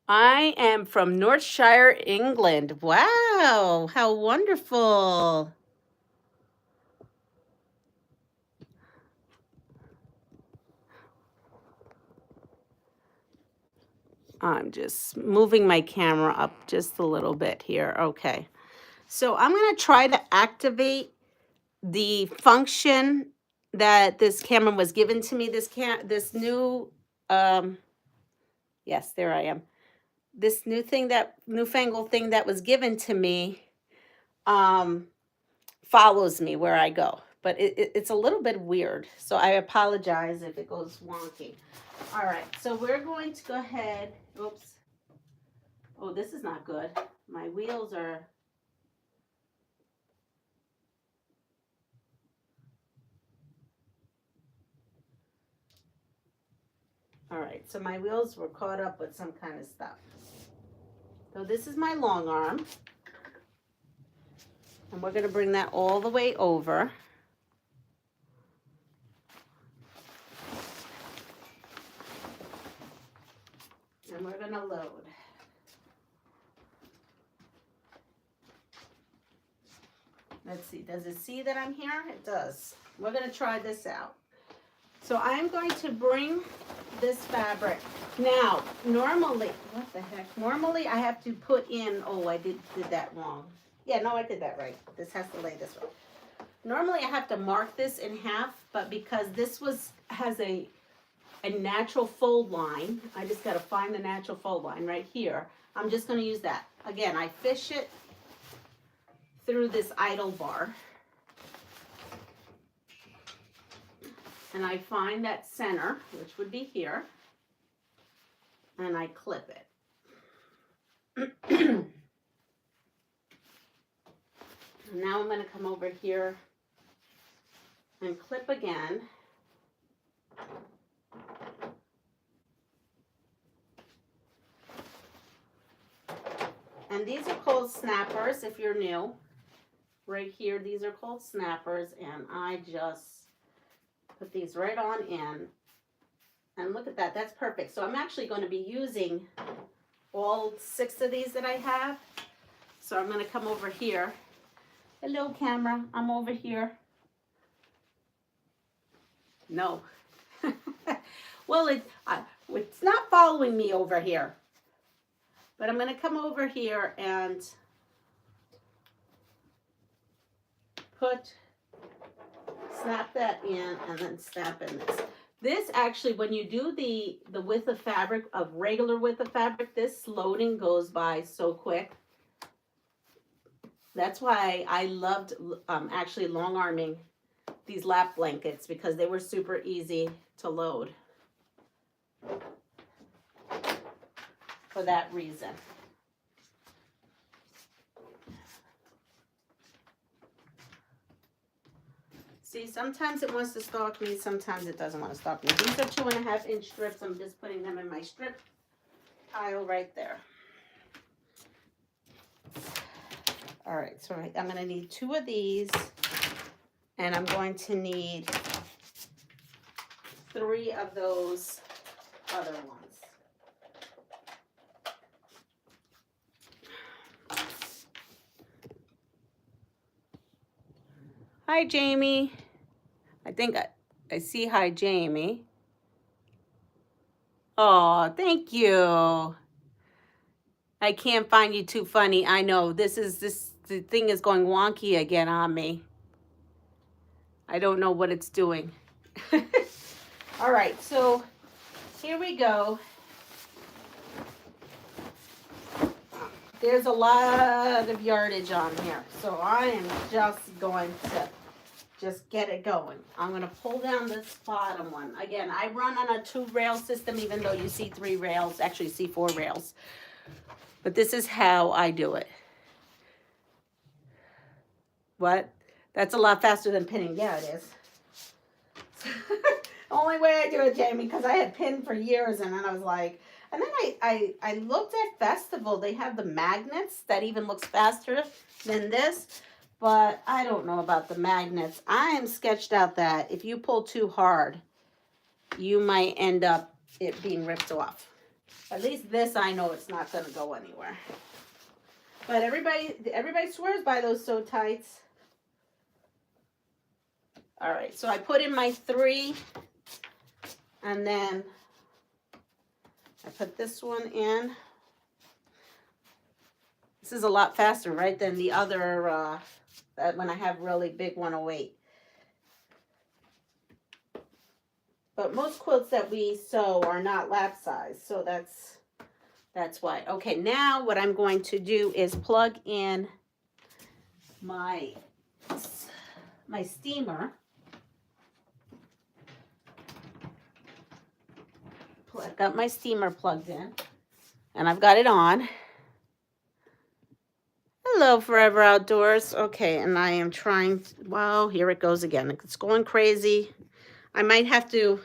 S1: I am from Northshire, England. Wow, how wonderful. I'm just moving my camera up just a little bit here. Okay. So I'm going to try to activate the function that this camera was given to me. This new, yes, there I am. This newfangled thing that was given to me follows me where I go. But it's a little bit weird. So I apologize if it goes wonky. All right, so we're going to go ahead. Oops. Oh, this is not good. My wheels are... All right, so my wheels were caught up with some kind of stuff. So this is my long arm. And we're going to bring that all the way over. And we're going to load. Let's see, does it see that I'm here? It does. We're going to try this out. So I'm going to bring this fabric. Now, normally, what the heck? Normally I have to put in, oh, I did that wrong. Yeah, no, I did that right. This has to lay this way. Normally I have to mark this in half, but because this has a natural fold line, I just got to find the natural fold line right here. I'm just going to use that. Again, I fish it through this idle bar. And I find that center, which would be here, and I clip it. Now I'm going to come over here and clip again. And these are called snappers if you're new. Right here, these are called snappers, and I just put these right on in. And look at that, that's perfect. So I'm actually going to be using all 6 of these that I have. So I'm going to come over here. Hello, camera, I'm over here. No. Well, it's not following me over here. But I'm going to come over here and snap that in and then snap in this. This actually, when you do the width of fabric, of regular width of fabric, this loading goes by so quick. That's why I loved actually long arming these lap blankets, because they were super easy to load. For that reason. See, sometimes it wants to stalk me, sometimes it doesn't want to stalk me. These are 2.5 inch strips. I'm just putting them in my strip pile right there. All right, so I'm going to need 2 of these, and I'm going to need 3 of those other ones. Hi, Jamie. I think I see hi, Jamie. Oh, thank you. I can't find you too funny. I know the thing is going wonky again on me. I don't know what it's doing. All right, so here we go. There's a lot of yardage on here, so I am just going to just get it going. I'm going to pull down this bottom one. Again, I run on a 2-rail system, even though you see 3 rails, actually see 4 rails. But this is how I do it. What? That's a lot faster than pinning. Yeah, it is. Only way I do it, Jamie, because I had pinned for years, and then I was like, and then I looked at Festival. They have the magnets that even looks faster than this, but I don't know about the magnets. I am sketched out that if you pull too hard, you might end up it being ripped off. At least this, I know it's not going to go anywhere. But everybody swears by those sew tights. All right, so I put in my 3, and then I put this one in. This is a lot faster, right, than the other, that when I have really big 108. But most quilts that we sew are not lap size, so that's why. Okay, now what I'm going to do is plug in my steamer. I've got my steamer plugged in, and I've got it on. Hello, Forever Outdoors. Okay, and I am trying, wow, here it goes again. It's going crazy. I might have to,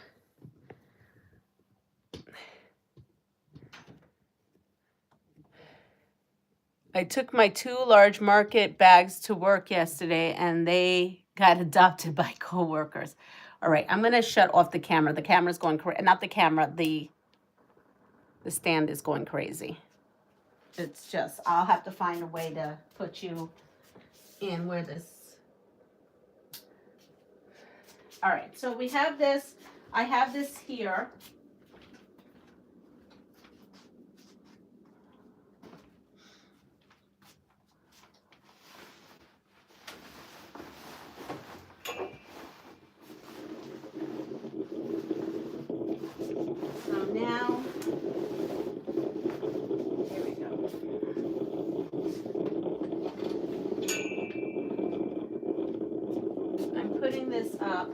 S1: I took my 2 large market bags to work yesterday, and they got adopted by coworkers. All right, I'm going to shut off the camera. The camera's going crazy. Not the camera, the stand is going crazy. It's just, I'll have to find a way to put you in where this. All right, so we have this. I have this here. So now, here we go. I'm putting this up.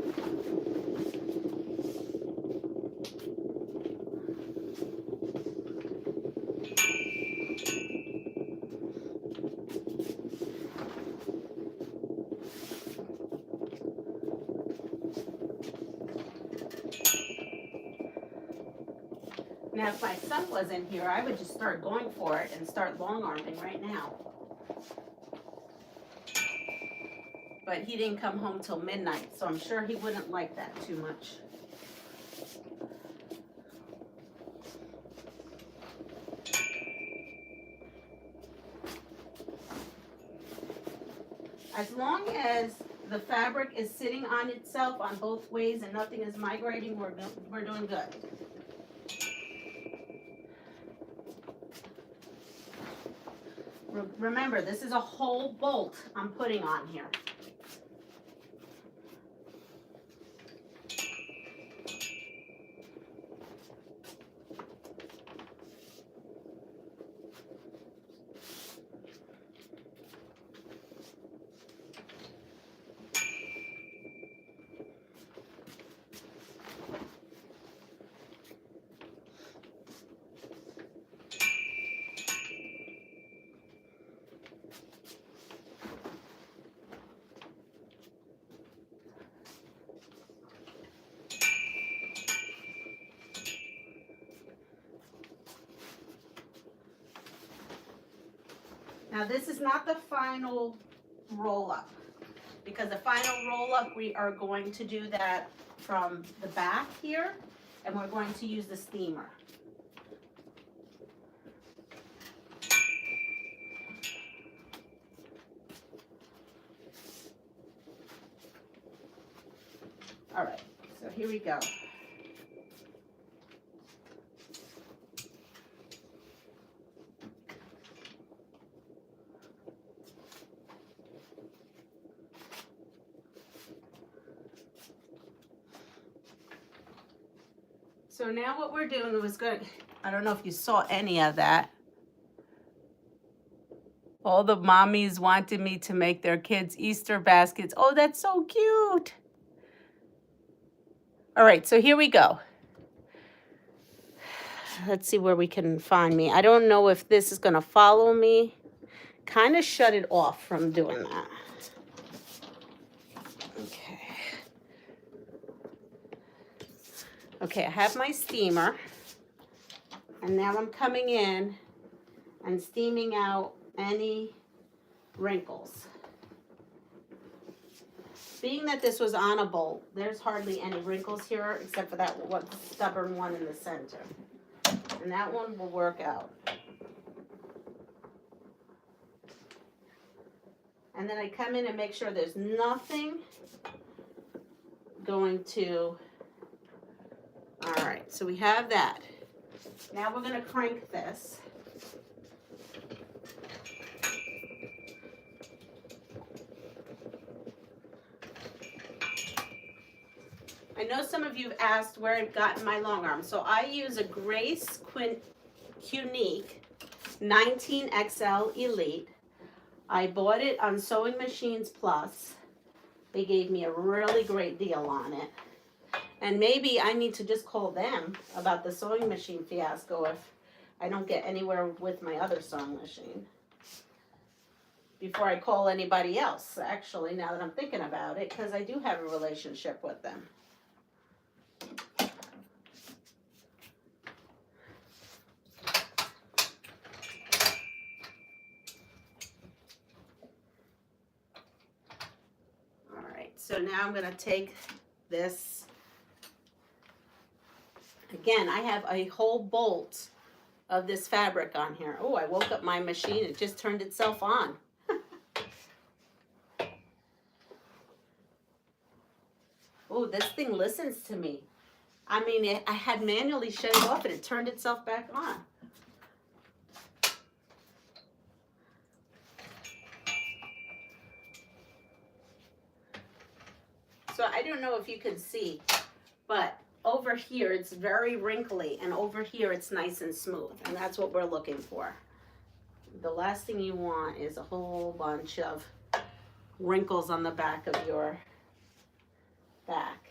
S1: Now, if my son was in here, I would just start going for it and start long arming right now. But he didn't come home till midnight, so I'm sure he wouldn't like that too much. As long as the fabric is sitting on itself on both ways and nothing is migrating, we're doing good. Remember, this is a whole bolt I'm putting on here. Now this is not the final roll up, because the final roll up we are going to do that from the back here, and we're going to use the steamer. All right, so here we go. So now what we're doing was good. I don't know if you saw any of that. All the mommies wanted me to make their kids Easter baskets. Oh, that's so cute. All right, so here we go. Let's see where we can find me. I don't know if this is going to follow me. Kind of shut it off from doing that. Okay. Okay, I have my steamer. And now I'm coming in and steaming out any wrinkles. Being that this was on a bolt, there's hardly any wrinkles here except for that one stubborn one in the center. And that one will work out. And then I come in and make sure there's nothing going to, all right, so we have that. Now we're gonna crank this. I know some of you have asked where I've gotten my long arm. So I use a Grace Unique 19XL Elite. I bought it on Sewing Machines Plus. They gave me a really great deal on it. And maybe I need to just call them about the sewing machine fiasco if I don't get anywhere with my other sewing machine. Before I call anybody else, actually, now that I'm thinking about it, because I do have a relationship with them. All right, so now I'm going to take this. Again, I have a whole bolt of this fabric on here. Oh, I woke up my machine. It just turned itself on. Oh, this thing listens to me. I mean, I had manually shut it off and it turned itself back on. So I don't know if you can see, but over here it's very wrinkly and over here it's nice and smooth, and that's what we're looking for. The last thing you want is a whole bunch of wrinkles on the back of your back.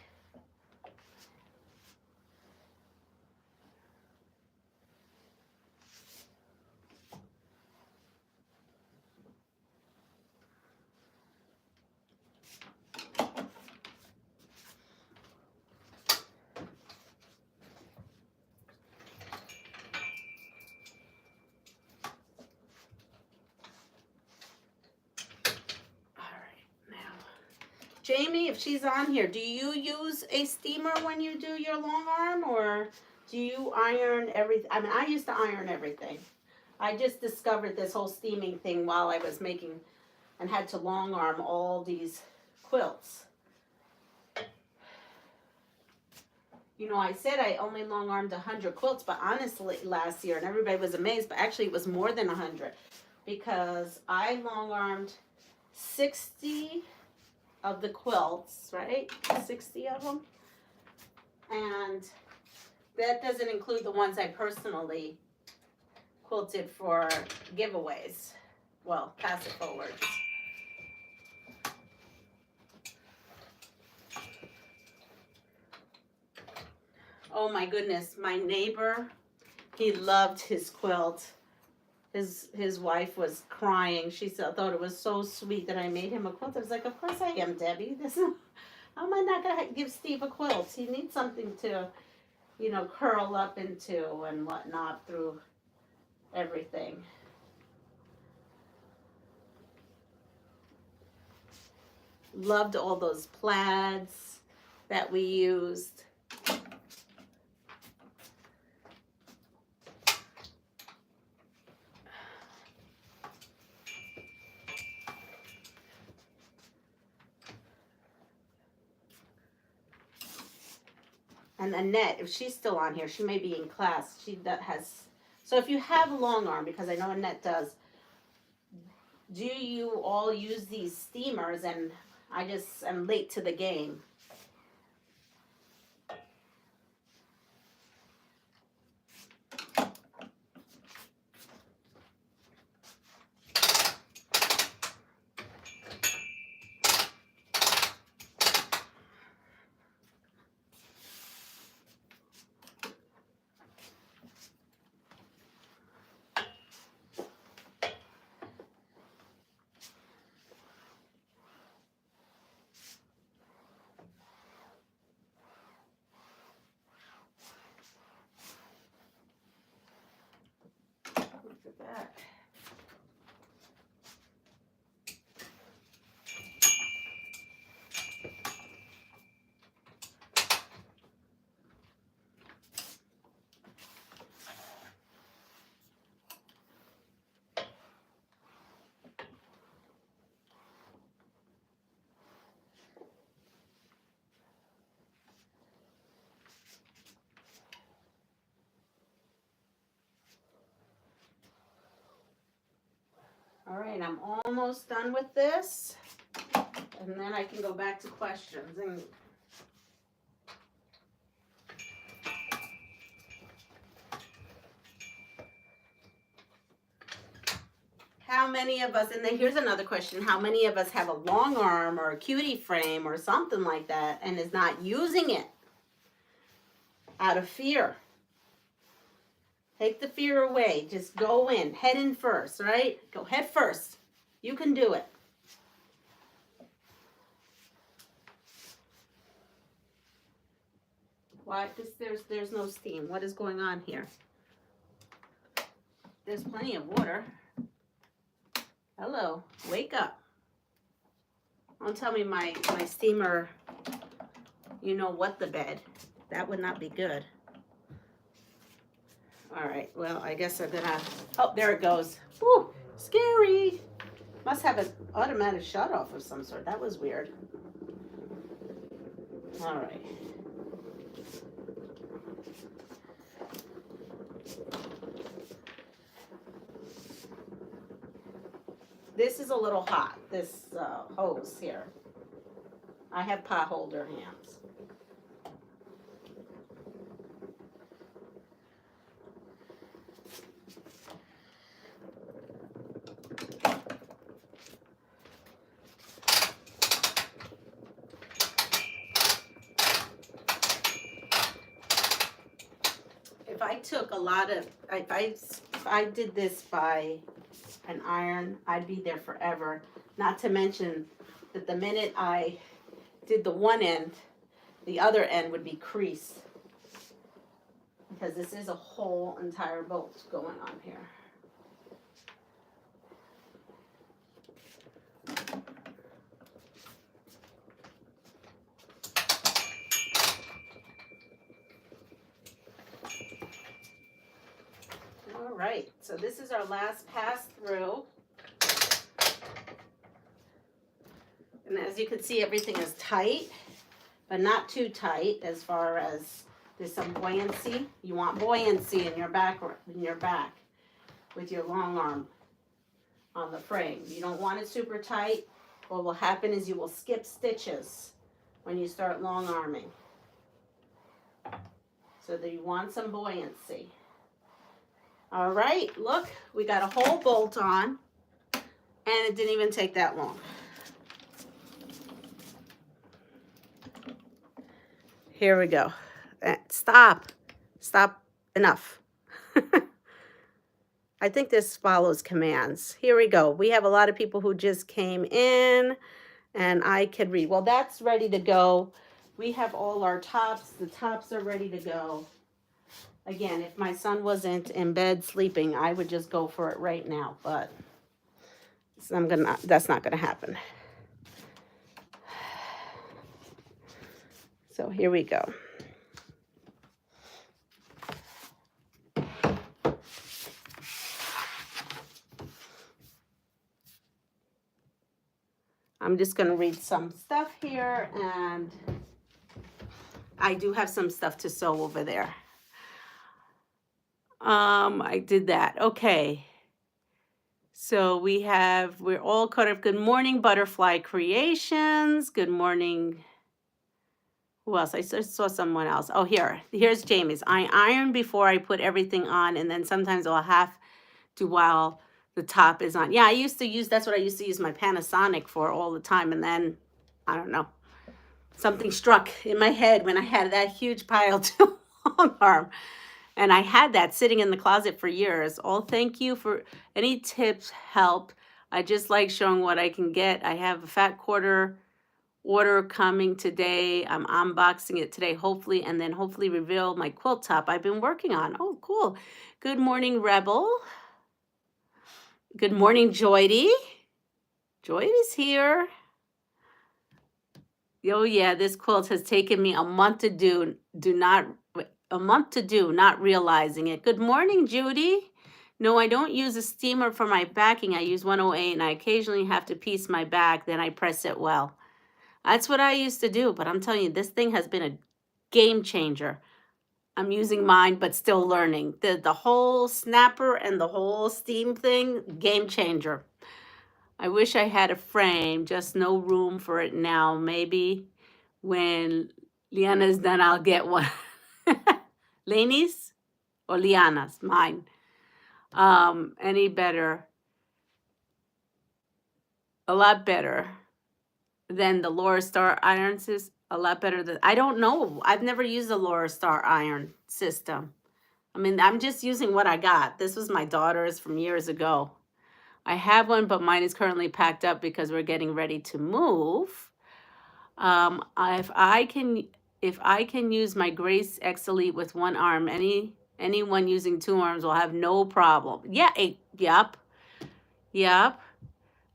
S1: Jamie, if she's on here, do you use a steamer when you do your long arm, or do you iron everything? I mean, I used to iron everything. I just discovered this whole steaming thing while I was making and had to long arm all these quilts. You know, I said I only long armed 100 quilts, but honestly, last year, and everybody was amazed, but actually it was more than 100 because I long armed 60 of the quilts, right? 60 of them. And that doesn't include the ones I personally quilted for giveaways. Well, pass it forwards. Oh my goodness, my neighbor, he loved his quilt. His wife was crying. She thought it was so sweet that I made him a quilt. I was like, of course I am, Debbie. How am I not going to give Steve a quilt? He needs something to, you know, curl up into and whatnot through everything. Loved all those plaids that we used. And Annette, if she's still on here, she may be in class. She has. So if you have long arm, because I know Annette does, do you all use these steamers? And I just am late to the game. that. All right, I'm almost done with this, and then I can go back to questions. And how many of us, and then here's another question, how many of us have a long arm or a cutie frame or something like that and is not using it out of fear? Take the fear away. Just go in, head in first, right? Go head first. You can do it. Why? There's no steam. What is going on here? There's plenty of water. Hello, wake up. Don't tell me my steamer, you know what, the bed. That would not be good. All right, well, I guess I'm gonna, oh, there it goes. Whew, scary. Must have an automatic shut off of some sort. That was weird. All right. This is a little hot, this hose here. I have pot holder hands. If I took a lot of, if I did this by an iron, I'd be there forever. Not to mention that the minute I did the one end, the other end would be creased. Because this is a whole entire bolt going on here. All right, so this is our last pass through. And as you can see, everything is tight, but not too tight as far as there's some buoyancy. You want buoyancy in your back with your long arm on the frame. You don't want it super tight. What will happen is you will skip stitches when you start long arming. So that you want some buoyancy. All right, look, we got a whole bolt on, and it didn't even take that long. Here we go. Stop, enough. I think this follows commands. Here we go. We have a lot of people who just came in, and I could read. Well, that's ready to go. We have all our tops. The tops are ready to go. Again, if my son wasn't in bed sleeping, I would just go for it right now, but so that's not gonna happen. So here we go. I'm just gonna read some stuff here, and I do have some stuff to sew over there. I did that. Okay. So we're all caught up. Good morning, Butterfly Creations. Good morning. Who else? I saw someone else. Oh, here's Jamie's. I iron before I put everything on, and then sometimes I'll have to while the top is on. Yeah, that's what I used to use my Panasonic for all the time. And then, I don't know, something struck in my head when I had that huge pile to long arm. And I had that sitting in the closet for years. Thank you for any tips, help. I just like showing what I can get. I have a fat quarter order coming today. I'm unboxing it today, hopefully, and then hopefully reveal my quilt top I've been working on. Oh, cool. Good morning, Rebel. Good morning, Joydy. Joydy is here. Oh yeah, this quilt has taken me a month to do, not realizing it. Good morning, Judy. No, I don't use a steamer for my backing. I use 108 and I occasionally have to piece my back, then I press it well. That's what I used to do, but I'm telling you, this thing has been a game changer. I'm using mine, but still learning. The whole snapper and the whole steam thing, game changer. I wish I had a frame, just no room for it now. Maybe when Liana's done, I'll get one. Lainey's or Liana's? Mine. Any better? A lot better than the Laura Star irons is a lot better than, I don't know. I've never used the Laura Star iron system. I mean, I'm just using what I got. This was my daughter's from years ago. I have one, but mine is currently packed up because we're getting ready to move. If I can use my Grace X Elite with one arm, anyone using two arms will have no problem. Yeah, yep.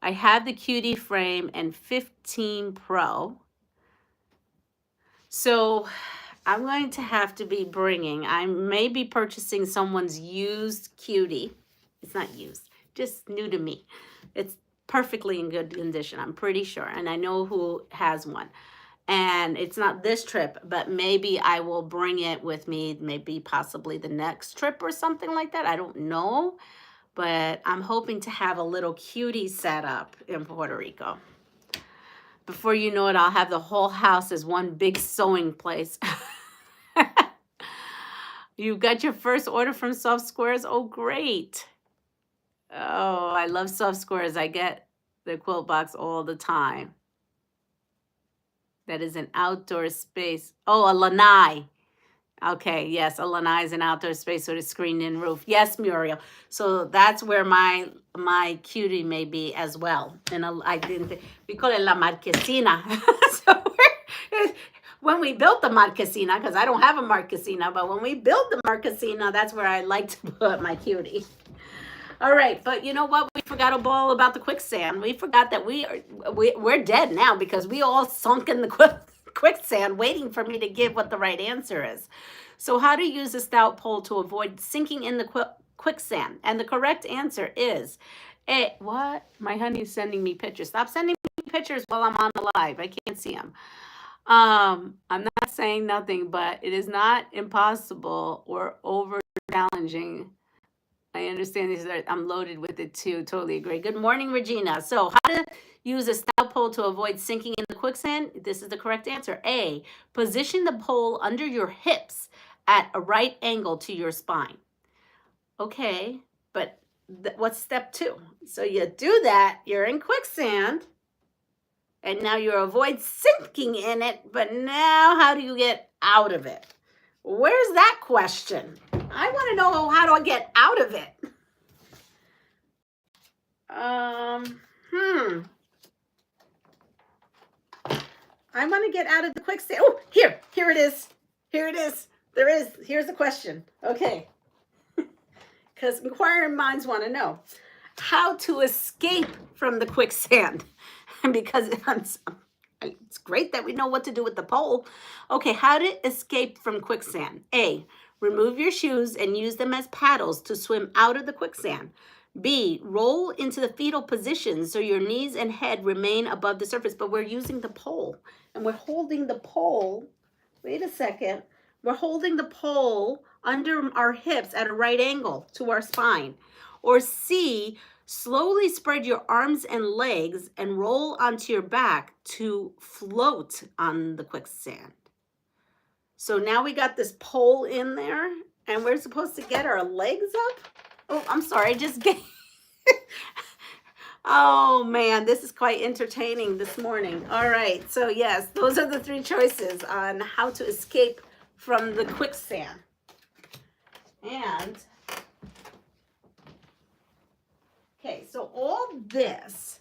S1: I have the Cutie frame and 15 Pro. So I'm going to have to be bringing, I may be purchasing someone's used Cutie. It's not used, just new to me. It's perfectly in good condition, I'm pretty sure. And I know who has one. And it's not this trip, but maybe I will bring it with me, maybe possibly the next trip or something like that. I don't know. But I'm hoping to have a little Cutie set up in Puerto Rico. Before you know it, I'll have the whole house as one big sewing place. You got your first order from Soft Squares? Oh, great. Oh, I love Soft Squares. I get the quilt box all the time. That is an outdoor space. Oh, a lanai. Okay, yes, a lanai is an outdoor space with a screened-in roof. Yes, Muriel. So that's where my Cutie may be as well. And we call it la marquesina. So when we built the marquesina, because I don't have a marquesina, but when we built the marquesina, that's where I like to put my Cutie. All right, but you know what? We forgot all about the quicksand. We forgot that we're dead now because we all sunk in the quicksand waiting for me to give what the right answer is. So how to use a stout pole to avoid sinking in the quicksand? And the correct answer is what? My honey's sending me pictures. Stop sending me pictures while I'm on the live. I can't see them. I'm not saying nothing, but it is not impossible or over challenging. I understand these are, I'm loaded with it too. Totally agree. Good morning, Regina. So how to use a stout pole to avoid sinking in the quicksand? This is the correct answer. A, position the pole under your hips at a right angle to your spine. Okay, but what's step 2? So you do that, you're in quicksand, and now you avoid sinking in it, but now how do you get out of it? Where's that question? I want to know how do I get out of it. I want to get out of the quicksand. Oh, here it is. Here it is. Here's the question. Okay. Because inquiring minds want to know how to escape from the quicksand. Because it's great that we know what to do with the pole. Okay, how to escape from quicksand. A, remove your shoes and use them as paddles to swim out of the quicksand. B, roll into the fetal position so your knees and head remain above the surface. But we're using the pole, and we're holding the pole. Wait a second. We're holding the pole under our hips at a right angle to our spine. Or C, slowly spread your arms and legs and roll onto your back to float on the quicksand. So now we got this pole in there, and we're supposed to get our legs up. Oh, I'm sorry, just get. Oh man, this is quite entertaining this morning. All right, so yes, those are the 3 choices on how to escape from the quicksand. And okay, so all this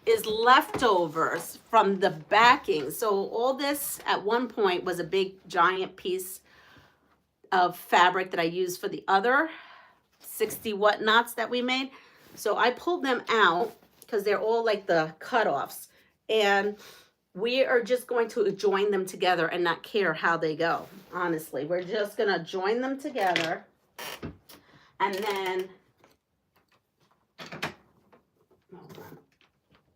S1: is leftovers from the backing. So all this at one point was a big giant piece of fabric that I used for the other 60 whatnots that we made. So I pulled them out because they're all like the cutoffs. And we are just going to join them together and not care how they go. Honestly, we're just going to join them together. And then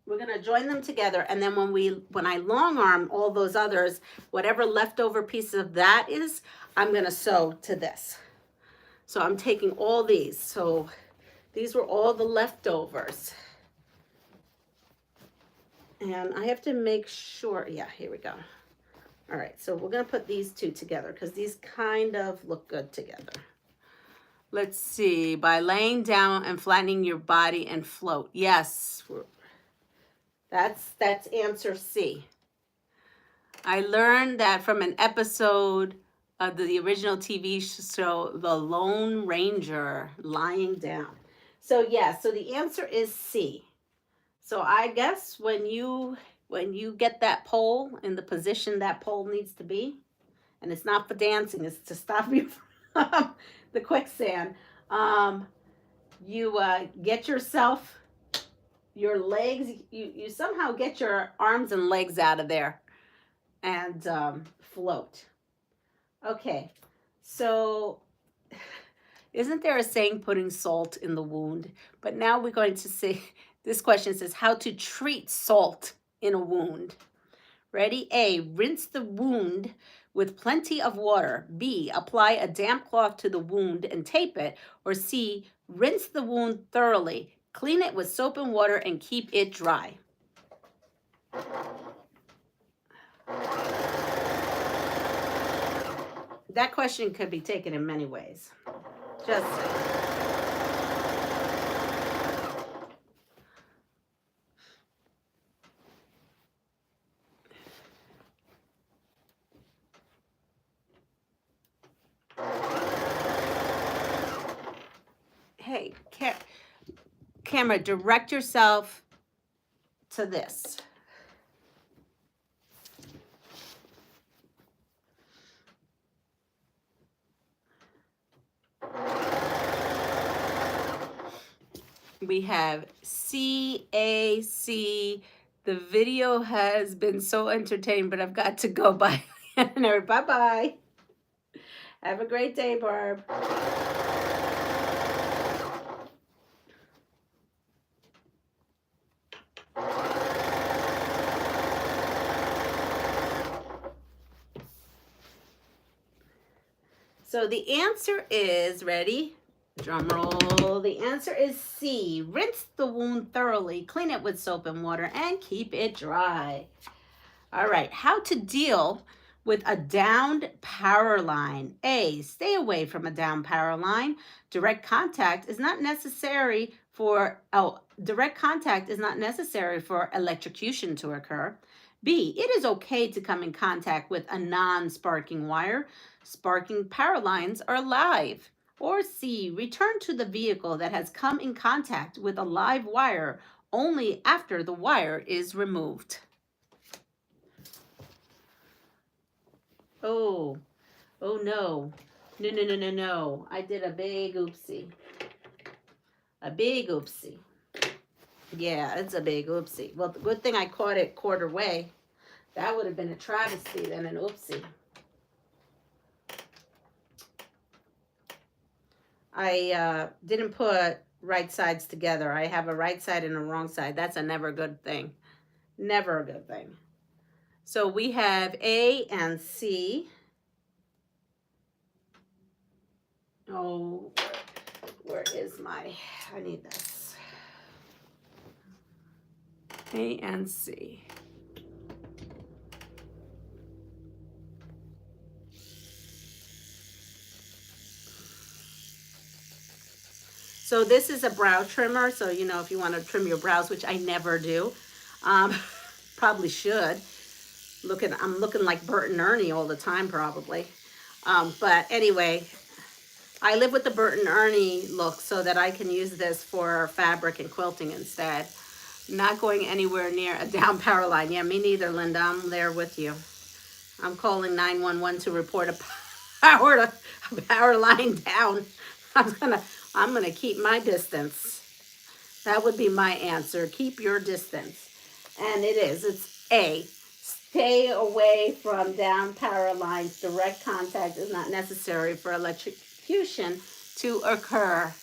S1: we're going to join them together. And then when I long arm all those others, whatever leftover piece of that is, I'm going to sew to this. So I'm taking all these. So these were all the leftovers. And I have to make sure, yeah, here we go. All right, so we're gonna put these two together because these kind of look good together. Let's see, by laying down and flattening your body and float. Yes, that's answer C. I learned that from an episode of the original TV show, The Lone Ranger, lying down. So yeah, so the answer is C. So I guess when you get that pole in the position that pole needs to be, and it's not for dancing, it's to stop you from the quicksand, you get yourself, your legs, you somehow get your arms and legs out of there and float. Okay, so isn't there a saying, putting salt in the wound? But now we're going to say, this question says, how to treat salt in a wound. Ready? A, rinse the wound with plenty of water. B, apply a damp cloth to the wound and tape it. Or C, rinse the wound thoroughly. Clean it with soap and water and keep it dry. That question could be taken in many ways. Just saying. Hey, camera, direct yourself to this. We have CAC. The video has been so entertaining, but I've got to go. Bye. Bye-bye. Have a great day, Barb. So the answer is, ready? Drum roll. The answer is C. Rinse the wound thoroughly, clean it with soap and water, and keep it dry. All right, how to deal with a downed power line. A, stay away from a downed power line. Direct contact is not necessary for electrocution to occur. B, it is okay to come in contact with a non-sparking wire. Sparking power lines are live. Or C, return to the vehicle that has come in contact with a live wire only after the wire is removed. Oh no. No. I did a big oopsie. A big oopsie. Yeah, it's a big oopsie. Well, the good thing I caught it quarter way. That would have been a travesty than an oopsie. I didn't put right sides together. I have a right side and a wrong side. That's a never good thing. Never a good thing. So we have A and C. Oh, where is my, I need this. A and C. So this is a brow trimmer. So, you know, if you want to trim your brows, which I never do, probably should. I'm looking like Bert and Ernie all the time, probably. But anyway, I live with the Bert and Ernie look so that I can use this for fabric and quilting instead. Not going anywhere near a down power line. Yeah, me neither, Linda. I'm there with you. I'm calling 911 to report a power line down. I'm gonna keep my distance. That would be my answer. Keep your distance. And it is. It's A. Stay away from down power lines. Direct contact is not necessary for electrocution to occur.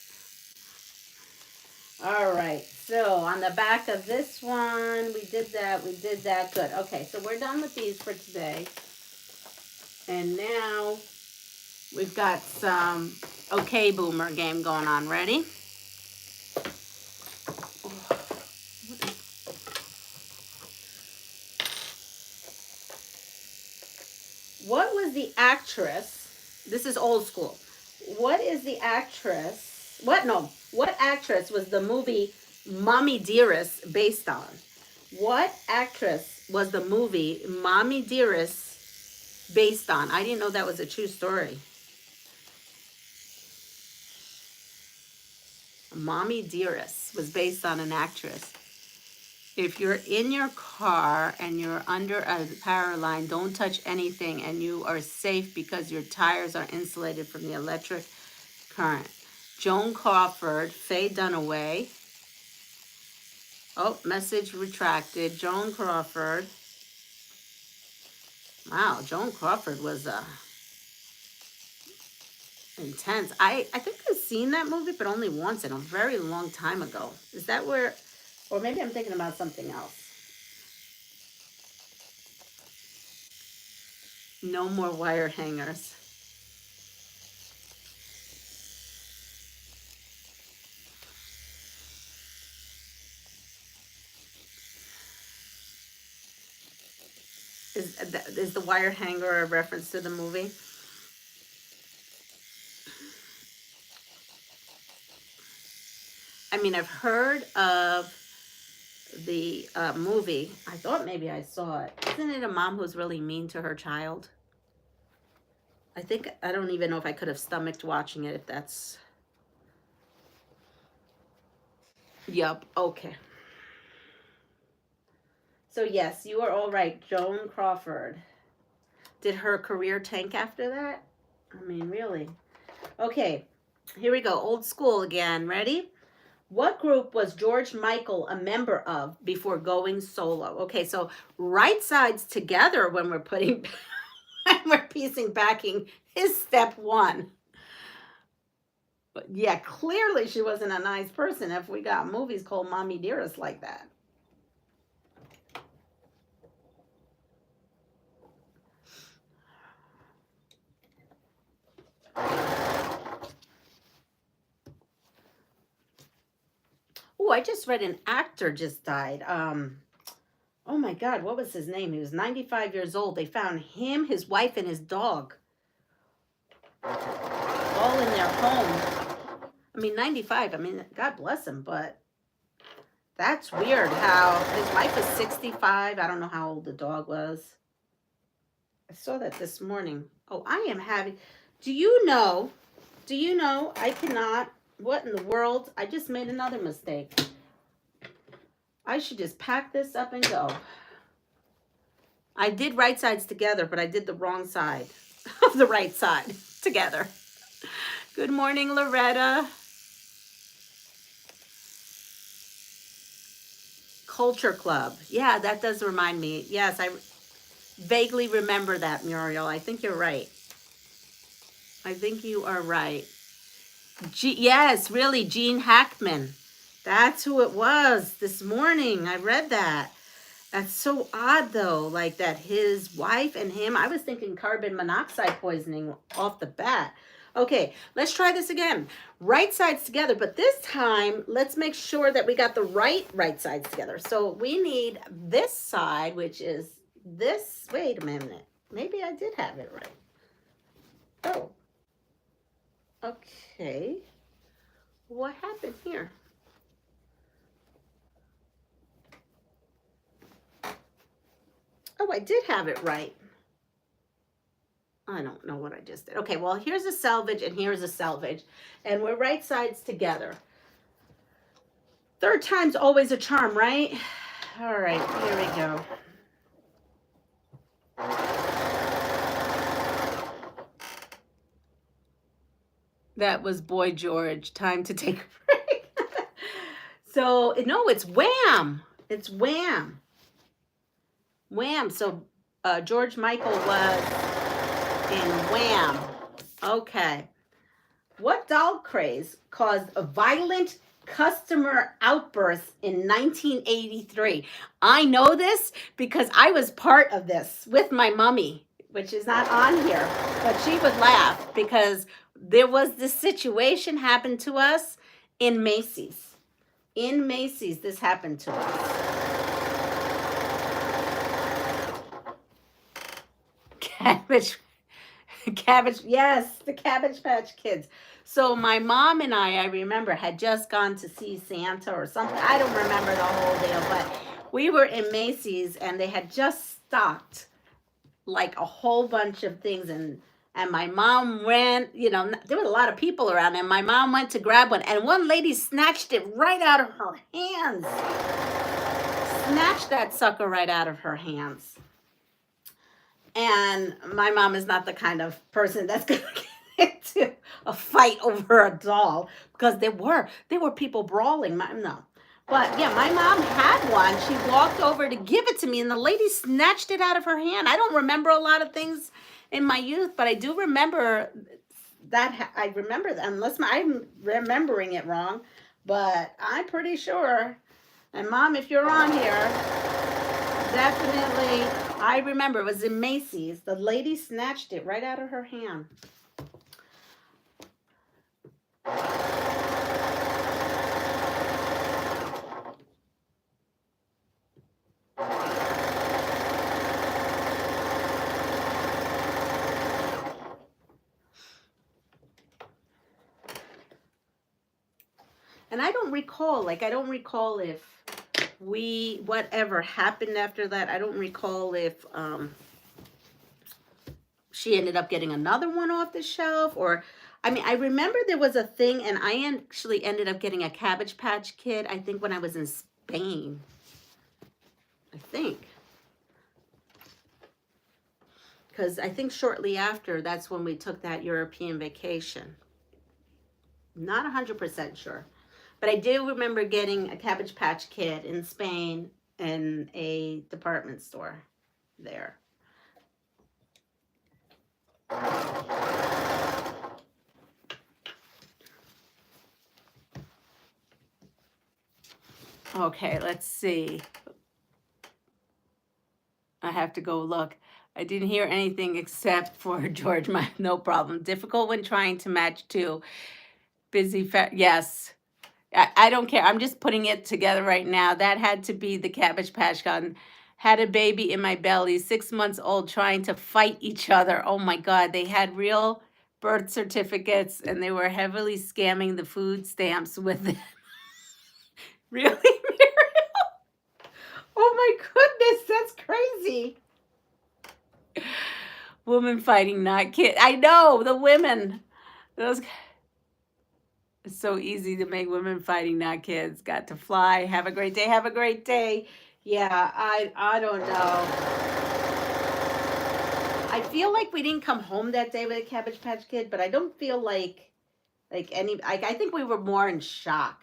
S1: All right. So on the back of this one, we did that. We did that. Good. Okay. So we're done with these for today. And now we've got some Okay Boomer game going on. Ready? What was the actress? This is old school. What is the actress? What actress was the movie Mommy Dearest based on? What actress was the movie Mommy Dearest based on? I didn't know that was a true story. Mommy Dearest was based on an actress. If you're in your car and you're under a power line, don't touch anything and you are safe because your tires are insulated from the electric current. Joan Crawford, Faye Dunaway. Oh, message retracted. Joan Crawford. Wow, Joan Crawford was intense. I think I've seen that movie, but only once and a very long time ago. Is that where, or maybe I'm thinking about something else. No more wire hangers. Is the wire hanger a reference to the movie? I mean, I've heard of the movie. I thought maybe I saw it. Isn't it a mom who's really mean to her child? I don't even know if I could have stomached watching it if that's... Yup, okay. So yes, you are all right. Joan Crawford. Did her career tank after that? I mean, really. Okay, here we go. Old school again. Ready? What group was George Michael a member of before going solo? Okay, so right sides together when we're putting, when we're piecing backing is step one. But yeah, clearly she wasn't a nice person if we got movies called Mommy Dearest like that. Oh, I just read an actor just died. Oh my God, what was his name? He was 95 years old. They found him, his wife, and his dog all in their home. I mean, 95. I mean, God bless him, but that's weird how his wife is 65. I don't know how old the dog was. I saw that this morning. Oh, I am having... Do you know I cannot... What in the world? I just made another mistake. I should just pack this up and go. I did right sides together, but I did the wrong side of the right side together. Good morning, Loretta. Culture Club. Yeah, that does remind me. Yes, I vaguely remember that, Muriel. I think you're right. I think you are right. Yes, really, Gene Hackman. That's who it was this morning. I read that. That's so odd, though, like that his wife and him, I was thinking carbon monoxide poisoning off the bat. Okay, let's try this again. Right sides together, but this time, let's make sure that we got the right sides together. So we need this side, which is this. Wait a minute. Maybe I did have it right. Oh. Okay. What happened here? Oh, I did have it right. I don't know what I just did. Okay, well, here's a selvage and here's a selvage. And we're right sides together. Third time's always a charm, right? All right, here we go. That was Boy George. Time to take a break. So, no, it's Wham. It's Wham. Wham. So, George Michael was in Wham. Okay. What doll craze caused a violent customer outburst in 1983? I know this because I was part of this with my mummy, which is not on here, but she would laugh because there was this situation happened to us in Macy's. In Macy's, this happened to us. Cabbage, yes, the Cabbage Patch Kids. So my mom and I remember, had just gone to see Santa or something. I don't remember the whole deal, but we were in Macy's and they had just stocked like a whole bunch of things, and my mom ran, you know, there was a lot of people around, and my mom went to grab one, and one lady snatched it right out of her hands. Snatched that sucker right out of her hands. And my mom is not the kind of person that's going to get into a fight over a doll, because there were people brawling. No. But yeah, my mom had one. She walked over to give it to me, and the lady snatched it out of her hand. I don't remember a lot of things in my youth, but I do remember that. I remember that, unless I'm remembering it wrong, but I'm pretty sure. And Mom, if you're on here, definitely, I remember it was in Macy's. The lady snatched it right out of her hand. And I don't recall if whatever happened after that. I don't recall if she ended up getting another one off the shelf, or, I mean, I remember there was a thing, and I actually ended up getting a Cabbage Patch Kid, I think when I was in Spain. I think. Because I think shortly after, that's when we took that European vacation. Not 100% sure. But I do remember getting a Cabbage Patch Kid in Spain in a department store there. Okay, let's see. I have to go look. I didn't hear anything except for George. No problem. Difficult when trying to match two. Busy. Yes. I don't care. I'm just putting it together right now. That had to be the Cabbage Patch Gun. Had a baby in my belly, 6 months old, trying to fight each other. Oh my God. They had real birth certificates, and they were heavily scamming the food stamps with it. Really, Muriel? Oh my goodness, that's crazy. Woman fighting, not kid. I know, the women. Those. It's so easy to make women fighting, not kids. Got to fly. Have a great day. Have a great day. Yeah, I don't know. I feel like we didn't come home that day with a Cabbage Patch Kid, but I don't feel like any. I think we were more in shock.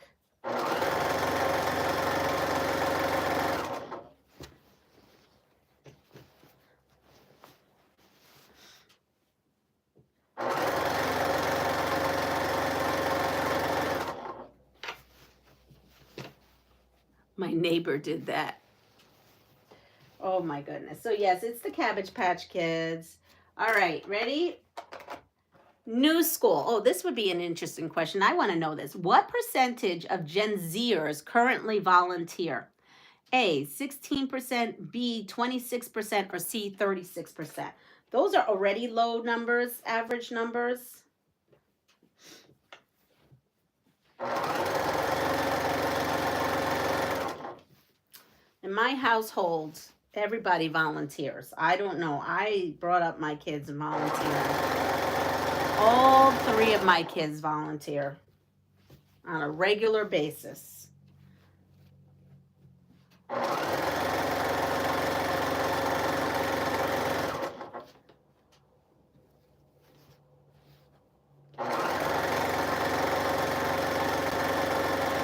S1: My neighbor did that. Oh my goodness. So yes, it's the Cabbage Patch Kids. All right, ready? New school. Oh, this would be an interesting question. I want to know this. What percentage of Gen Zers currently volunteer? A, 16%, B, 26%, or C, 36%. Those are already low numbers, average numbers. In my household, everybody volunteers. I don't know. I brought up my kids volunteering. All 3 of my kids volunteer on a regular basis.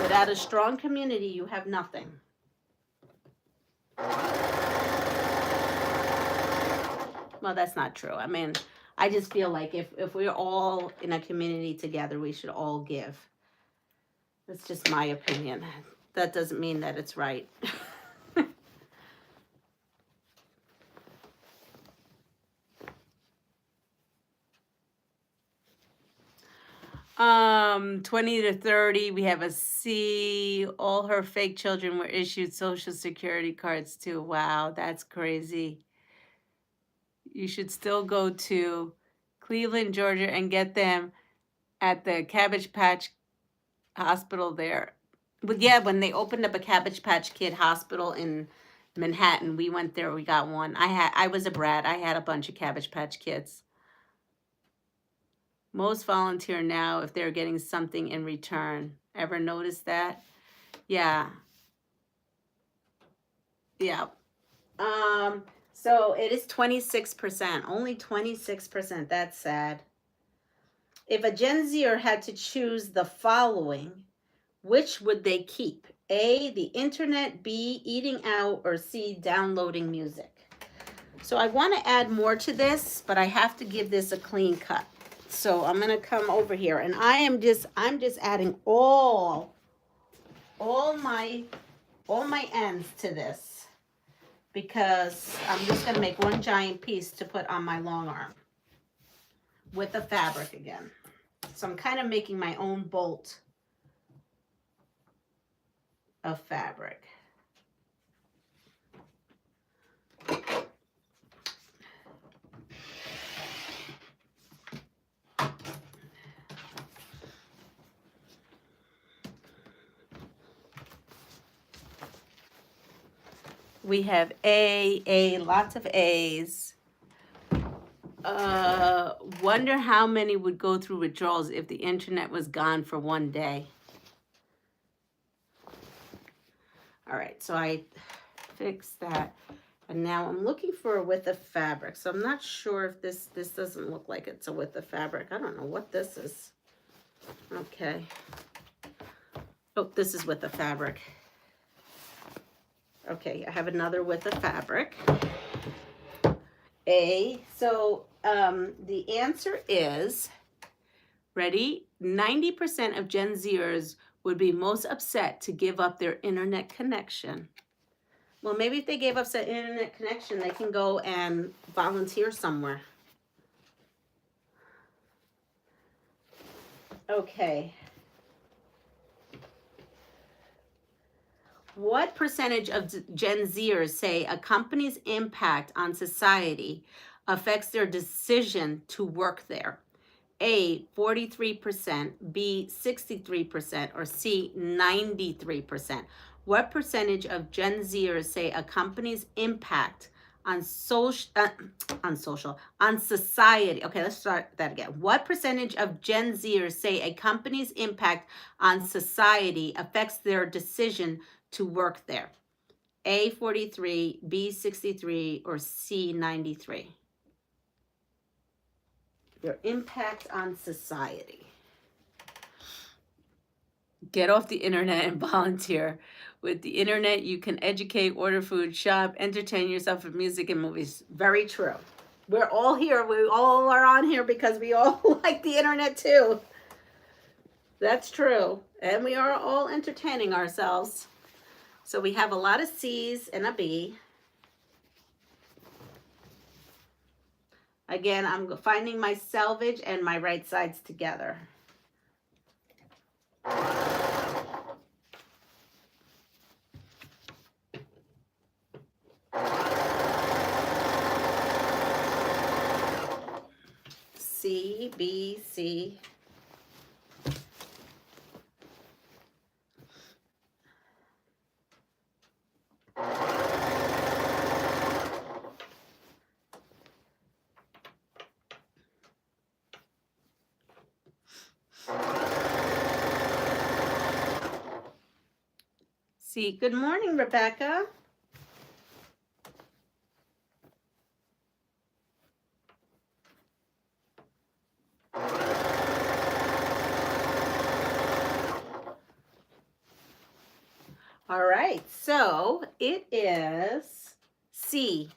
S1: Without a strong community, you have nothing. Well, that's not true. I mean, I just feel like if we're all in a community together, we should all give. That's just my opinion. That doesn't mean that it's right. 20 to 30, we have a C. All her fake children were issued Social Security cards too. Wow, that's crazy. You should still go to Cleveland, Georgia, and get them at the Cabbage Patch Hospital there. But yeah, when they opened up a Cabbage Patch Kid hospital in Manhattan, we went there. We got one. I was a brat. I had a bunch of Cabbage Patch Kids. Most volunteer now if they're getting something in return. Ever notice that? Yeah. Yeah. So it is 26%. Only 26%. That's sad. If a Gen Zer had to choose the following, which would they keep? A, the internet, B, eating out, or C, downloading music. So I want to add more to this, but I have to give this a clean cut. So I'm going to come over here, and I'm just adding all my ends to this, because I'm just going to make one giant piece to put on my long arm with the fabric again. So I'm kind of making my own bolt of fabric. We have A, lots of A's. Wonder how many would go through withdrawals if the internet was gone for one day. All right, so I fixed that. And now I'm looking for a width of fabric. So I'm not sure if this doesn't look like it's a width of fabric. I don't know what this is. Okay. Oh, this is width of fabric. Okay, I have another width of fabric. A. So the answer is, ready? 90% of Gen Zers would be most upset to give up their internet connection. Well, maybe if they gave up their internet connection, they can go and volunteer somewhere. Okay. What percentage of Gen Zers say a company's impact on society affects their decision to work there? A, 43%, B, 63%, or C, 93%. What percentage of Gen Zers say a company's impact on society? Okay, let's start that again. What percentage of Gen Zers say a company's impact on society affects their decision to work there? A, 43, B, 63, or C, 93. Their impact on society. Get off the internet and volunteer. With the internet, you can educate, order food, shop, entertain yourself with music and movies. Very true. We're all here. We all are on here because we all like the internet too. That's true. And we are all entertaining ourselves. So we have a lot of C's and a B. Again, I'm finding my selvage and my right sides together. C, B, C. C. Good morning, Rebecca. right, so it is C.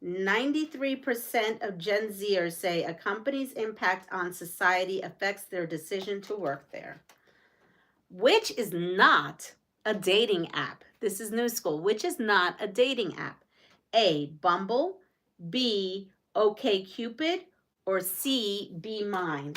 S1: 93% of Gen Zers say a company's impact on society affects their decision to work there. Which is not a dating app? This is new school. Which is not a dating app? A, Bumble, B, OkCupid, or C, Be Mine?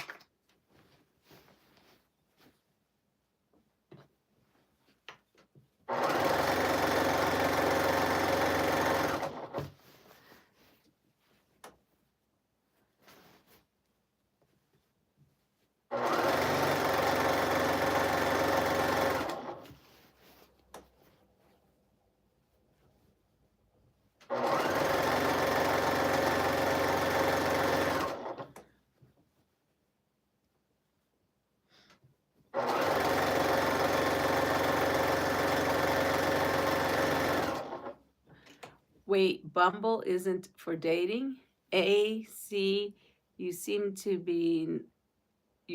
S1: Wait, Bumble isn't for dating? A, C, you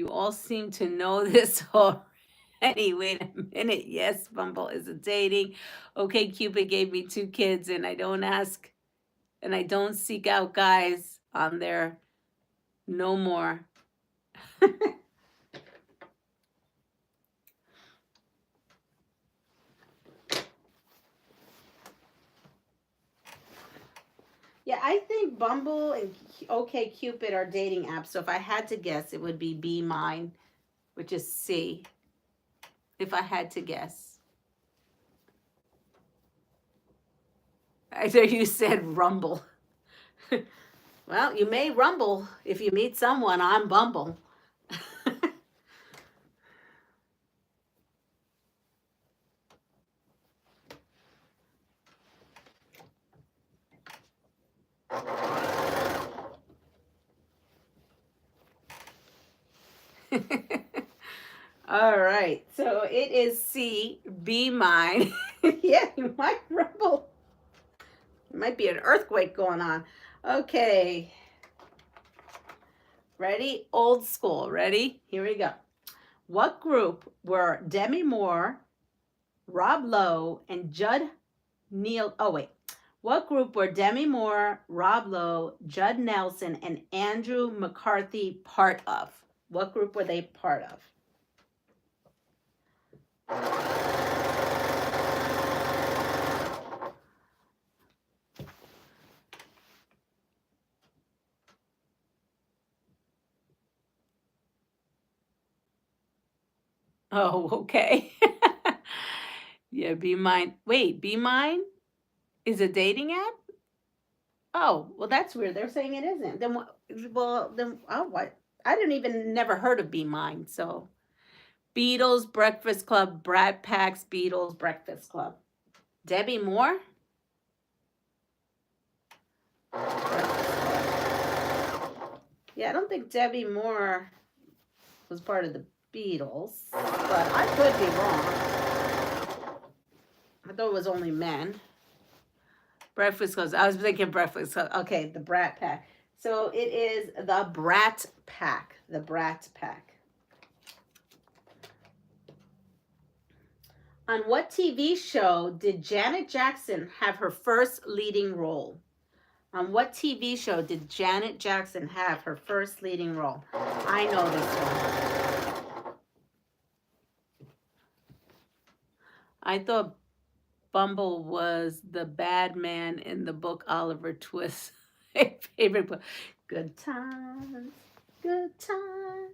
S1: all seem to know this already. Wait a minute. Yes, Bumble isn't dating. OkCupid gave me 2 kids and I don't seek out guys on there no more. Yeah, I think Bumble and OkCupid are dating apps. So if I had to guess, it would be Be Mine, which is C. If I had to guess. I thought you said Rumble. Well, you may rumble if you meet someone on Bumble. All right, so it is C, Be Mine. Yeah, you might rumble. There might be an earthquake going on. Okay. Ready? Old school. Ready? Here we go. What group were Demi Moore, Rob Lowe, and Judd Neal? Oh, wait. What group were Demi Moore, Rob Lowe, Judd Nelson, and Andrew McCarthy part of? What group were they part of? Oh, okay. Yeah, Be Mine. Wait, Be Mine is a dating app? Oh, well, that's weird. They're saying it isn't. Then what? Well, then, oh, what? I didn't even never heard of Be Mine. So, Beatles, Breakfast Club, Brat Pack's Beatles, Breakfast Club. Debbie Moore? Yeah, I don't think Debbie Moore was part of the Beatles, but I could be wrong. I thought it was only men. Breakfast Club. I was thinking Breakfast Club. Okay, the Brat Pack. So it is the Brat Pack. The Brat Pack. On what TV show did Janet Jackson have her first leading role? On what TV show did Janet Jackson have her first leading role? I know this one. I thought Bumble was the bad man in the book Oliver Twist. My favorite book. Good times, good times.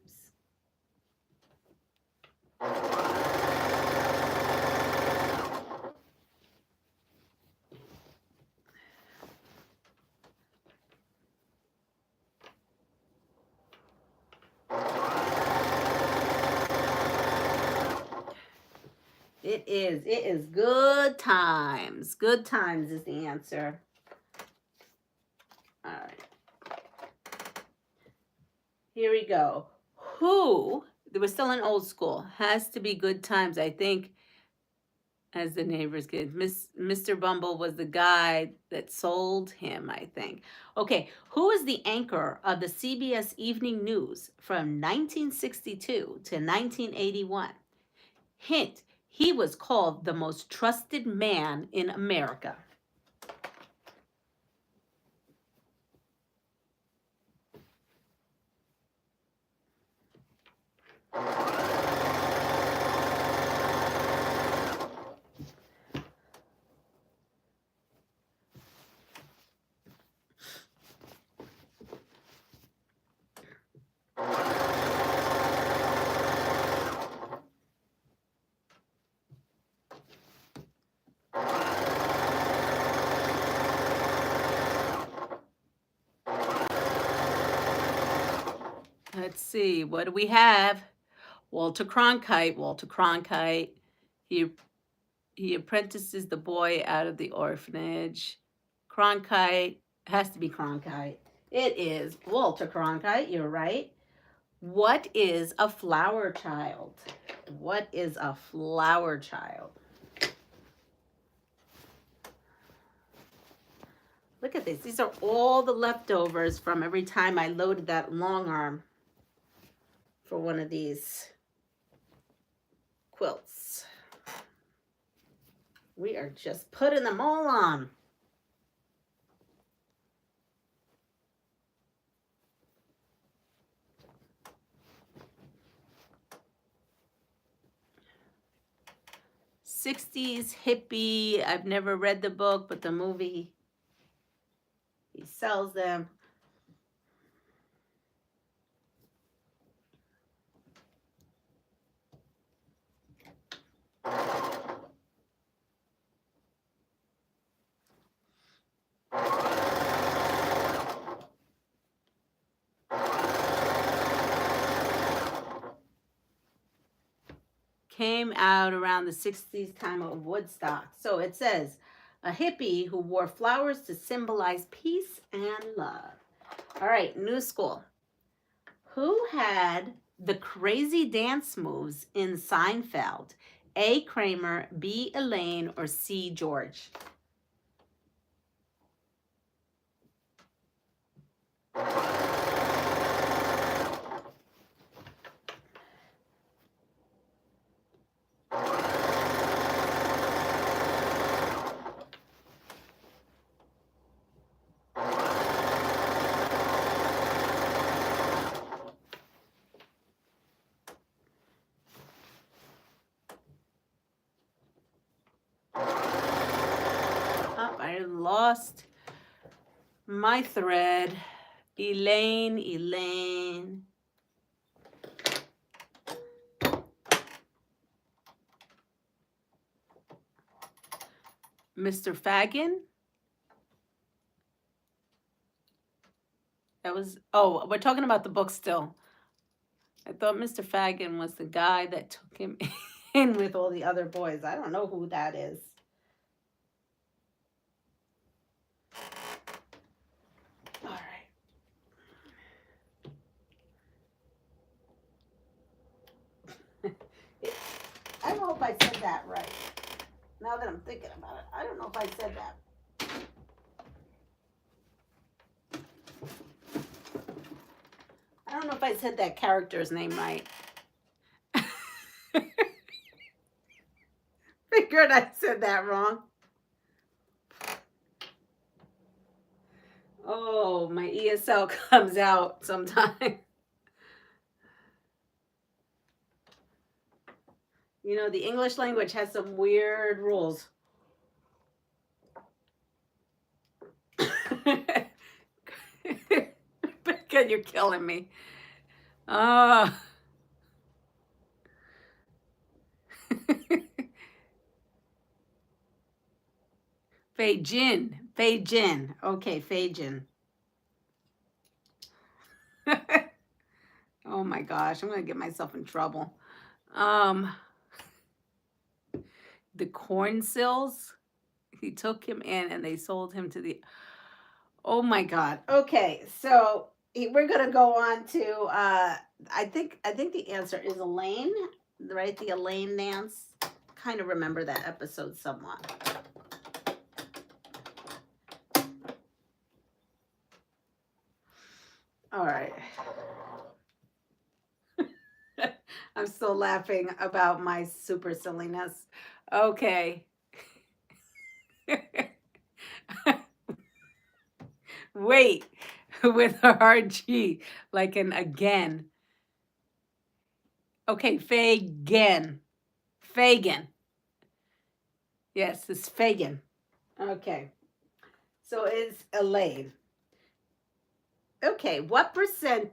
S1: It is good times. Good times is the answer. All right. Here we go. Who, we're still in old school, has to be good times, I think, as the neighbor's kid. Mr. Bumble was the guy that sold him, I think. Okay, who is the anchor of the CBS Evening News from 1962 to 1981? Hint, He was called the most trusted man in America. Let's see, what do we have? Walter Cronkite. Walter Cronkite. He apprentices the boy out of the orphanage. Cronkite. Has to be Cronkite. It is Walter Cronkite. You're right. What is a flower child? What is a flower child? Look at this. These are all the leftovers from every time I loaded that long arm for one of these quilts. We are just putting them all on. '60s hippie. I've never read the book, but the movie, he sells them. Came out around the '60s time of Woodstock. So it says, a hippie who wore flowers to symbolize peace and love. All right, new school. Who had the crazy dance moves in Seinfeld? A. Kramer, B. Elaine, or C. George? I lost my thread. Elaine. Mr. Fagin? That was, oh, we're talking about the book still. I thought Mr. Fagin was the guy that took him in with all the other boys. I don't know who that is. All right. I don't know if I said that right. Now that I'm thinking about it, I don't know if I said that. I don't know if I said that character's name right. Figured I said that wrong. Oh, my ESL comes out sometime. You know, the English language has some weird rules. Because you're killing me. Oh. Feijin. Okay, Feijin. Oh my gosh, I'm going to get myself in trouble. The corn sills, he took him in and they sold him to the, oh my God. Okay, so we're going to go on to, I think the answer is Elaine, right? The Elaine dance. Kind of remember that episode somewhat. All right. I'm still laughing about my super silliness. Okay. Wait, with a hard G, like an again. Okay, Fagin. Fagin. Yes, it's Fagin. Okay. So it's Elaine. Okay, what percentage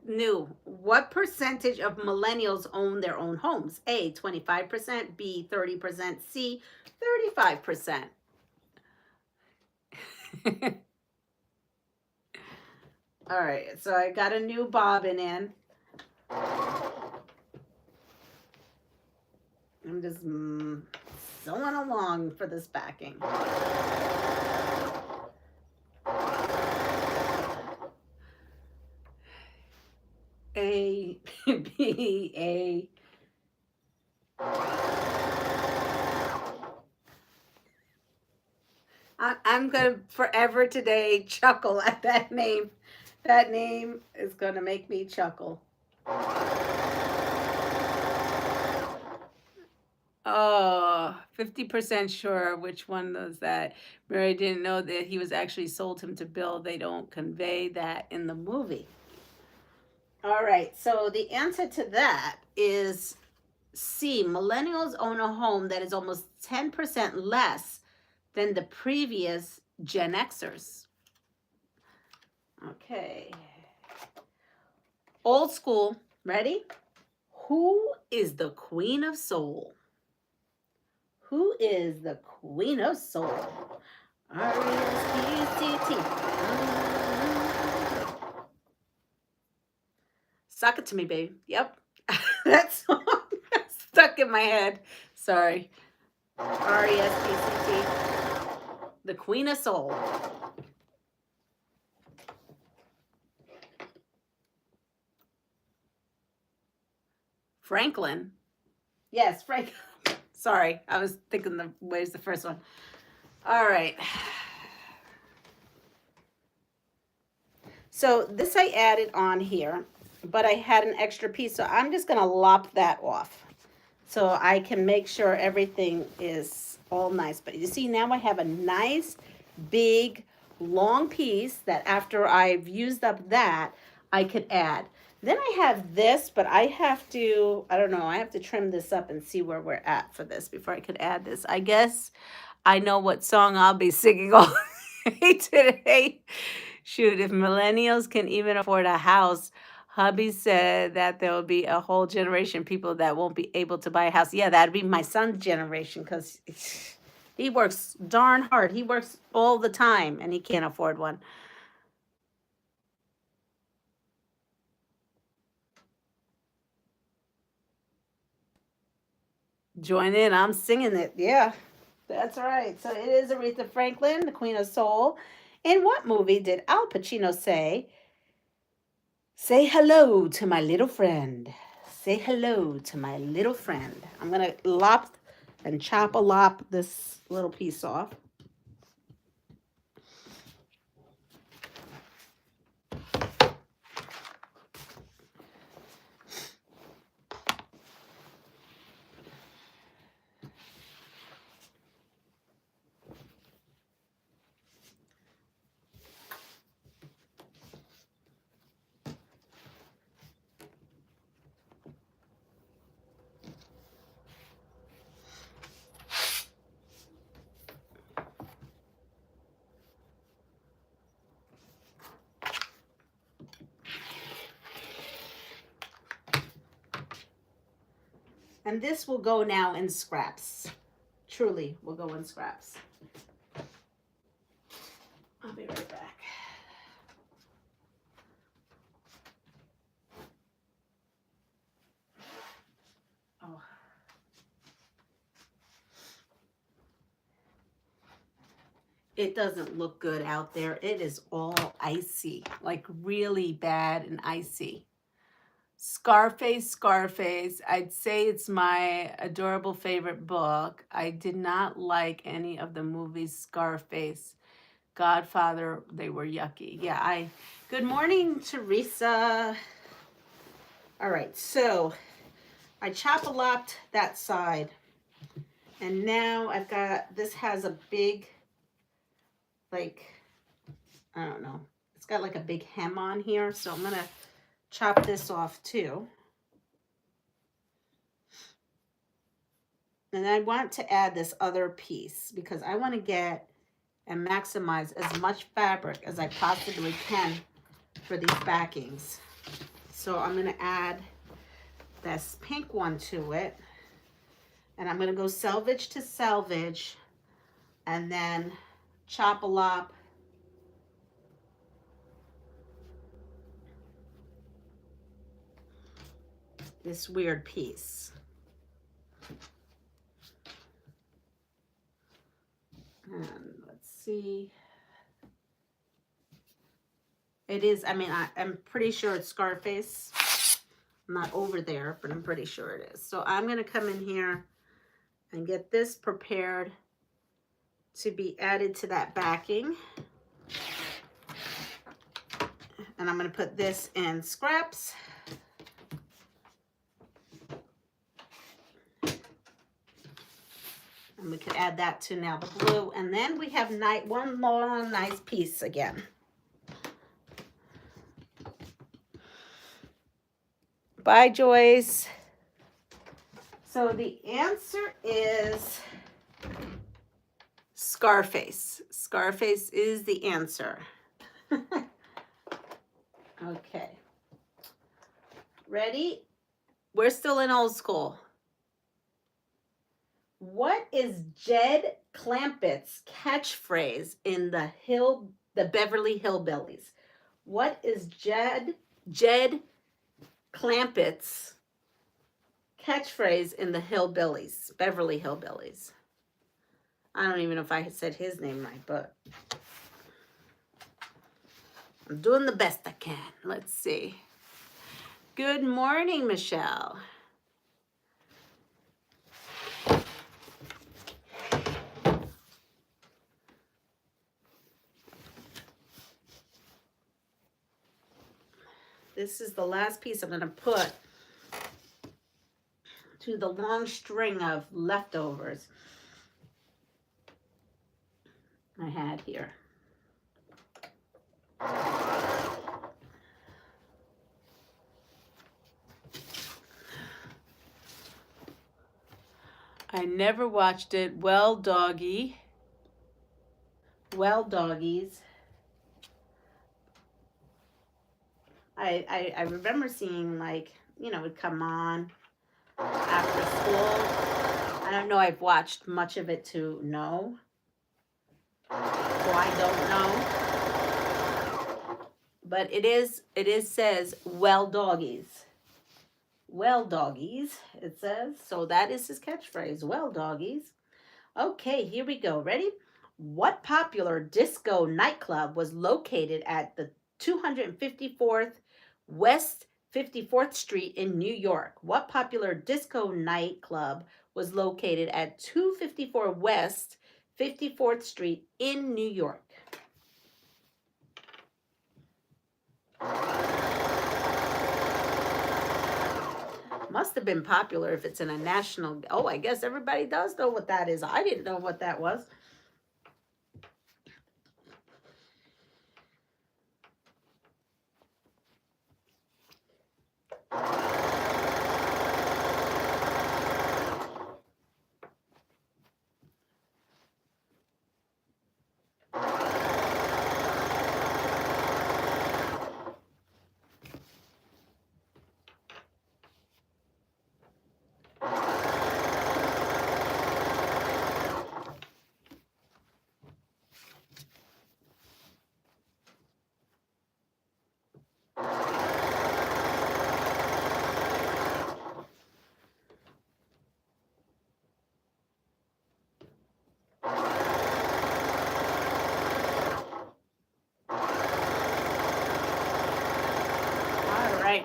S1: of millennials own their own homes? A, 25%, B, 30%, C, 35%. All right, so I got a new bobbin in. I'm just sewing along for this backing. A, B, A. I'm going to forever today chuckle at that name. That name is going to make me chuckle. Oh, 50% sure. Which one was that? Mary didn't know that he was actually sold him to Bill. They don't convey that in the movie. All right, so the answer to that is C. Millennials own a home that is almost 10% less than the previous Gen Xers. Okay. Old school. Ready? Who is the Queen of Soul? Who is the Queen of Soul? R-E-S-P-C-T. Suck it to me, babe. Yep. That song stuck in my head. Sorry. R-E-S-P-C-T. The Queen of Soul. Franklin. Yes, Frank. Sorry, I was thinking where's the first one. All right. So this I added on here, but I had an extra piece, so I'm just going to lop that off so I can make sure everything is all nice. But you see, now I have a nice, big, long piece that after I've used up that, I could add. Then I have this, but I have to, I don't know, I have to trim this up and see where we're at for this before I could add this. I guess I know what song I'll be singing all day today. Shoot, if millennials can even afford a house, hubby said that there will be a whole generation of people that won't be able to buy a house. Yeah, that'd be my son's generation because he works darn hard. He works all the time and he can't afford one. Join in. I'm singing it. Yeah, that's right. So it is Aretha Franklin, the Queen of Soul. In what movie did Al Pacino say hello to my little friend? Say hello to my little friend. I'm going to lop and chop a lop this little piece off. And this will go now in scraps. Truly will go in scraps. I'll be right back. Oh. It doesn't look good out there. It is all icy, like really bad and icy. Scarface, Scarface. I'd say it's my adorable favorite book. I did not like any of the movies Scarface. Godfather, they were yucky. Yeah, good morning, Teresa. All right, so I chop-a-lopped that side. And now I've got, this has a big, like, I don't know. It's got like a big hem on here. So I'm going to chop this off too. And I want to add this other piece because I want to get and maximize as much fabric as I possibly can for these backings. So I'm going to add this pink one to it. And I'm going to go selvage to selvage and then chop-a-lop this weird piece. And let's see. It is, I mean, I'm pretty sure it's Scarface. I'm not over there, but I'm pretty sure it is. So I'm going to come in here and get this prepared to be added to that backing. And I'm going to put this in scraps. And we could add that to now the blue. And then we have one long nice piece again. Bye, Joyce. So the answer is Scarface. Scarface is the answer. Okay. Ready? We're still in old school. What is Jed Clampett's catchphrase in the Beverly Hillbillies? What is Jed Clampett's catchphrase in the Beverly Hillbillies? I don't even know if I said his name right, but I'm doing the best I can. Let's see. Good morning, Michelle. This is the last piece I'm going to put to the long string of leftovers I had here. I never watched it. Well, doggy. Well, doggies. I remember seeing, like, you know, it would come on after school. I don't know. I've watched much of it to know. So I don't know. But it says, well, doggies. Well, doggies, it says. So that is his catchphrase. Well, doggies. Okay, here we go. Ready? What popular disco nightclub was located at the 254th West 54th Street in New York? What popular disco nightclub was located at 254 West 54th Street in New York? Must have been popular if it's in a national. Oh, I guess everybody does know what that is. I didn't know what that was.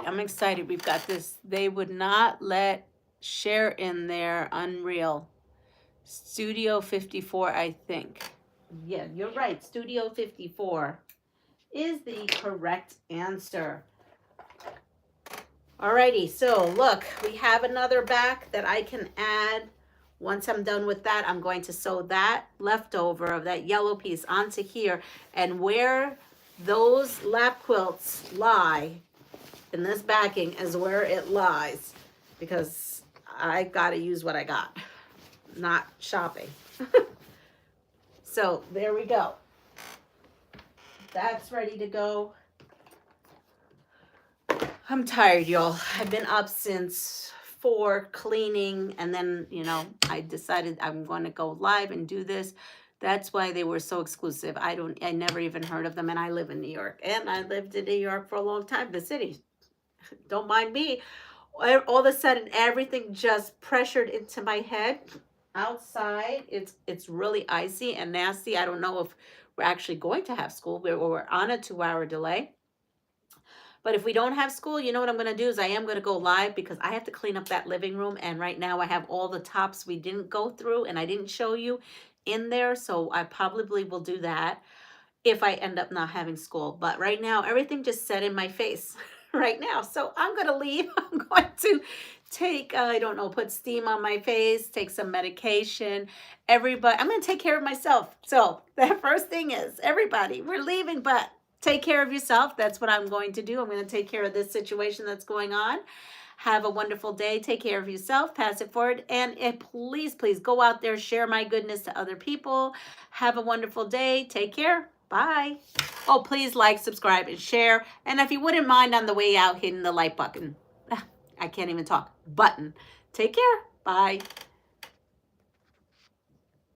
S1: I'm excited. We've got this. They would not let share in there. Unreal. Studio 54, I think. Yeah, you're right. Studio 54 is the correct answer. Alrighty, so look, we have another back that I can add. Once I'm done with that, I'm going to sew that leftover of that yellow piece onto here. And where those lap quilts lie in this backing is where it lies, because I gotta use what I got, not shopping. So there we go. That's ready to go. I'm tired, y'all. I've been up since 4 cleaning, and then, you know, I decided I'm going to go live and do this. That's why they were so exclusive. I never even heard of them, and I live in New York, and I lived in New York for a long time, the city. Don't mind me. All of a sudden, everything just pressured into my head. Outside, it's really icy and nasty. I don't know if we're actually going to have school. We're on a 2-hour delay. But if we don't have school, you know what I'm going to do is I am going to go live, because I have to clean up that living room. And right now I have all the tops we didn't go through and I didn't show you in there. So I probably will do that if I end up not having school. But right now, everything just set in my face right now. So I'm going to leave. I'm going to take, I don't know, put steam on my face, take some medication. Everybody, I'm going to take care of myself. So the first thing is, everybody, we're leaving, but take care of yourself. That's what I'm going to do. I'm going to take care of this situation that's going on. Have a wonderful day. Take care of yourself. Pass it forward. And please, please go out there, share my goodness to other people. Have a wonderful day. Take care. Bye. Oh, please like, subscribe, and share. And if you wouldn't mind on the way out, hitting the like button. I can't even talk. Button. Take care. Bye.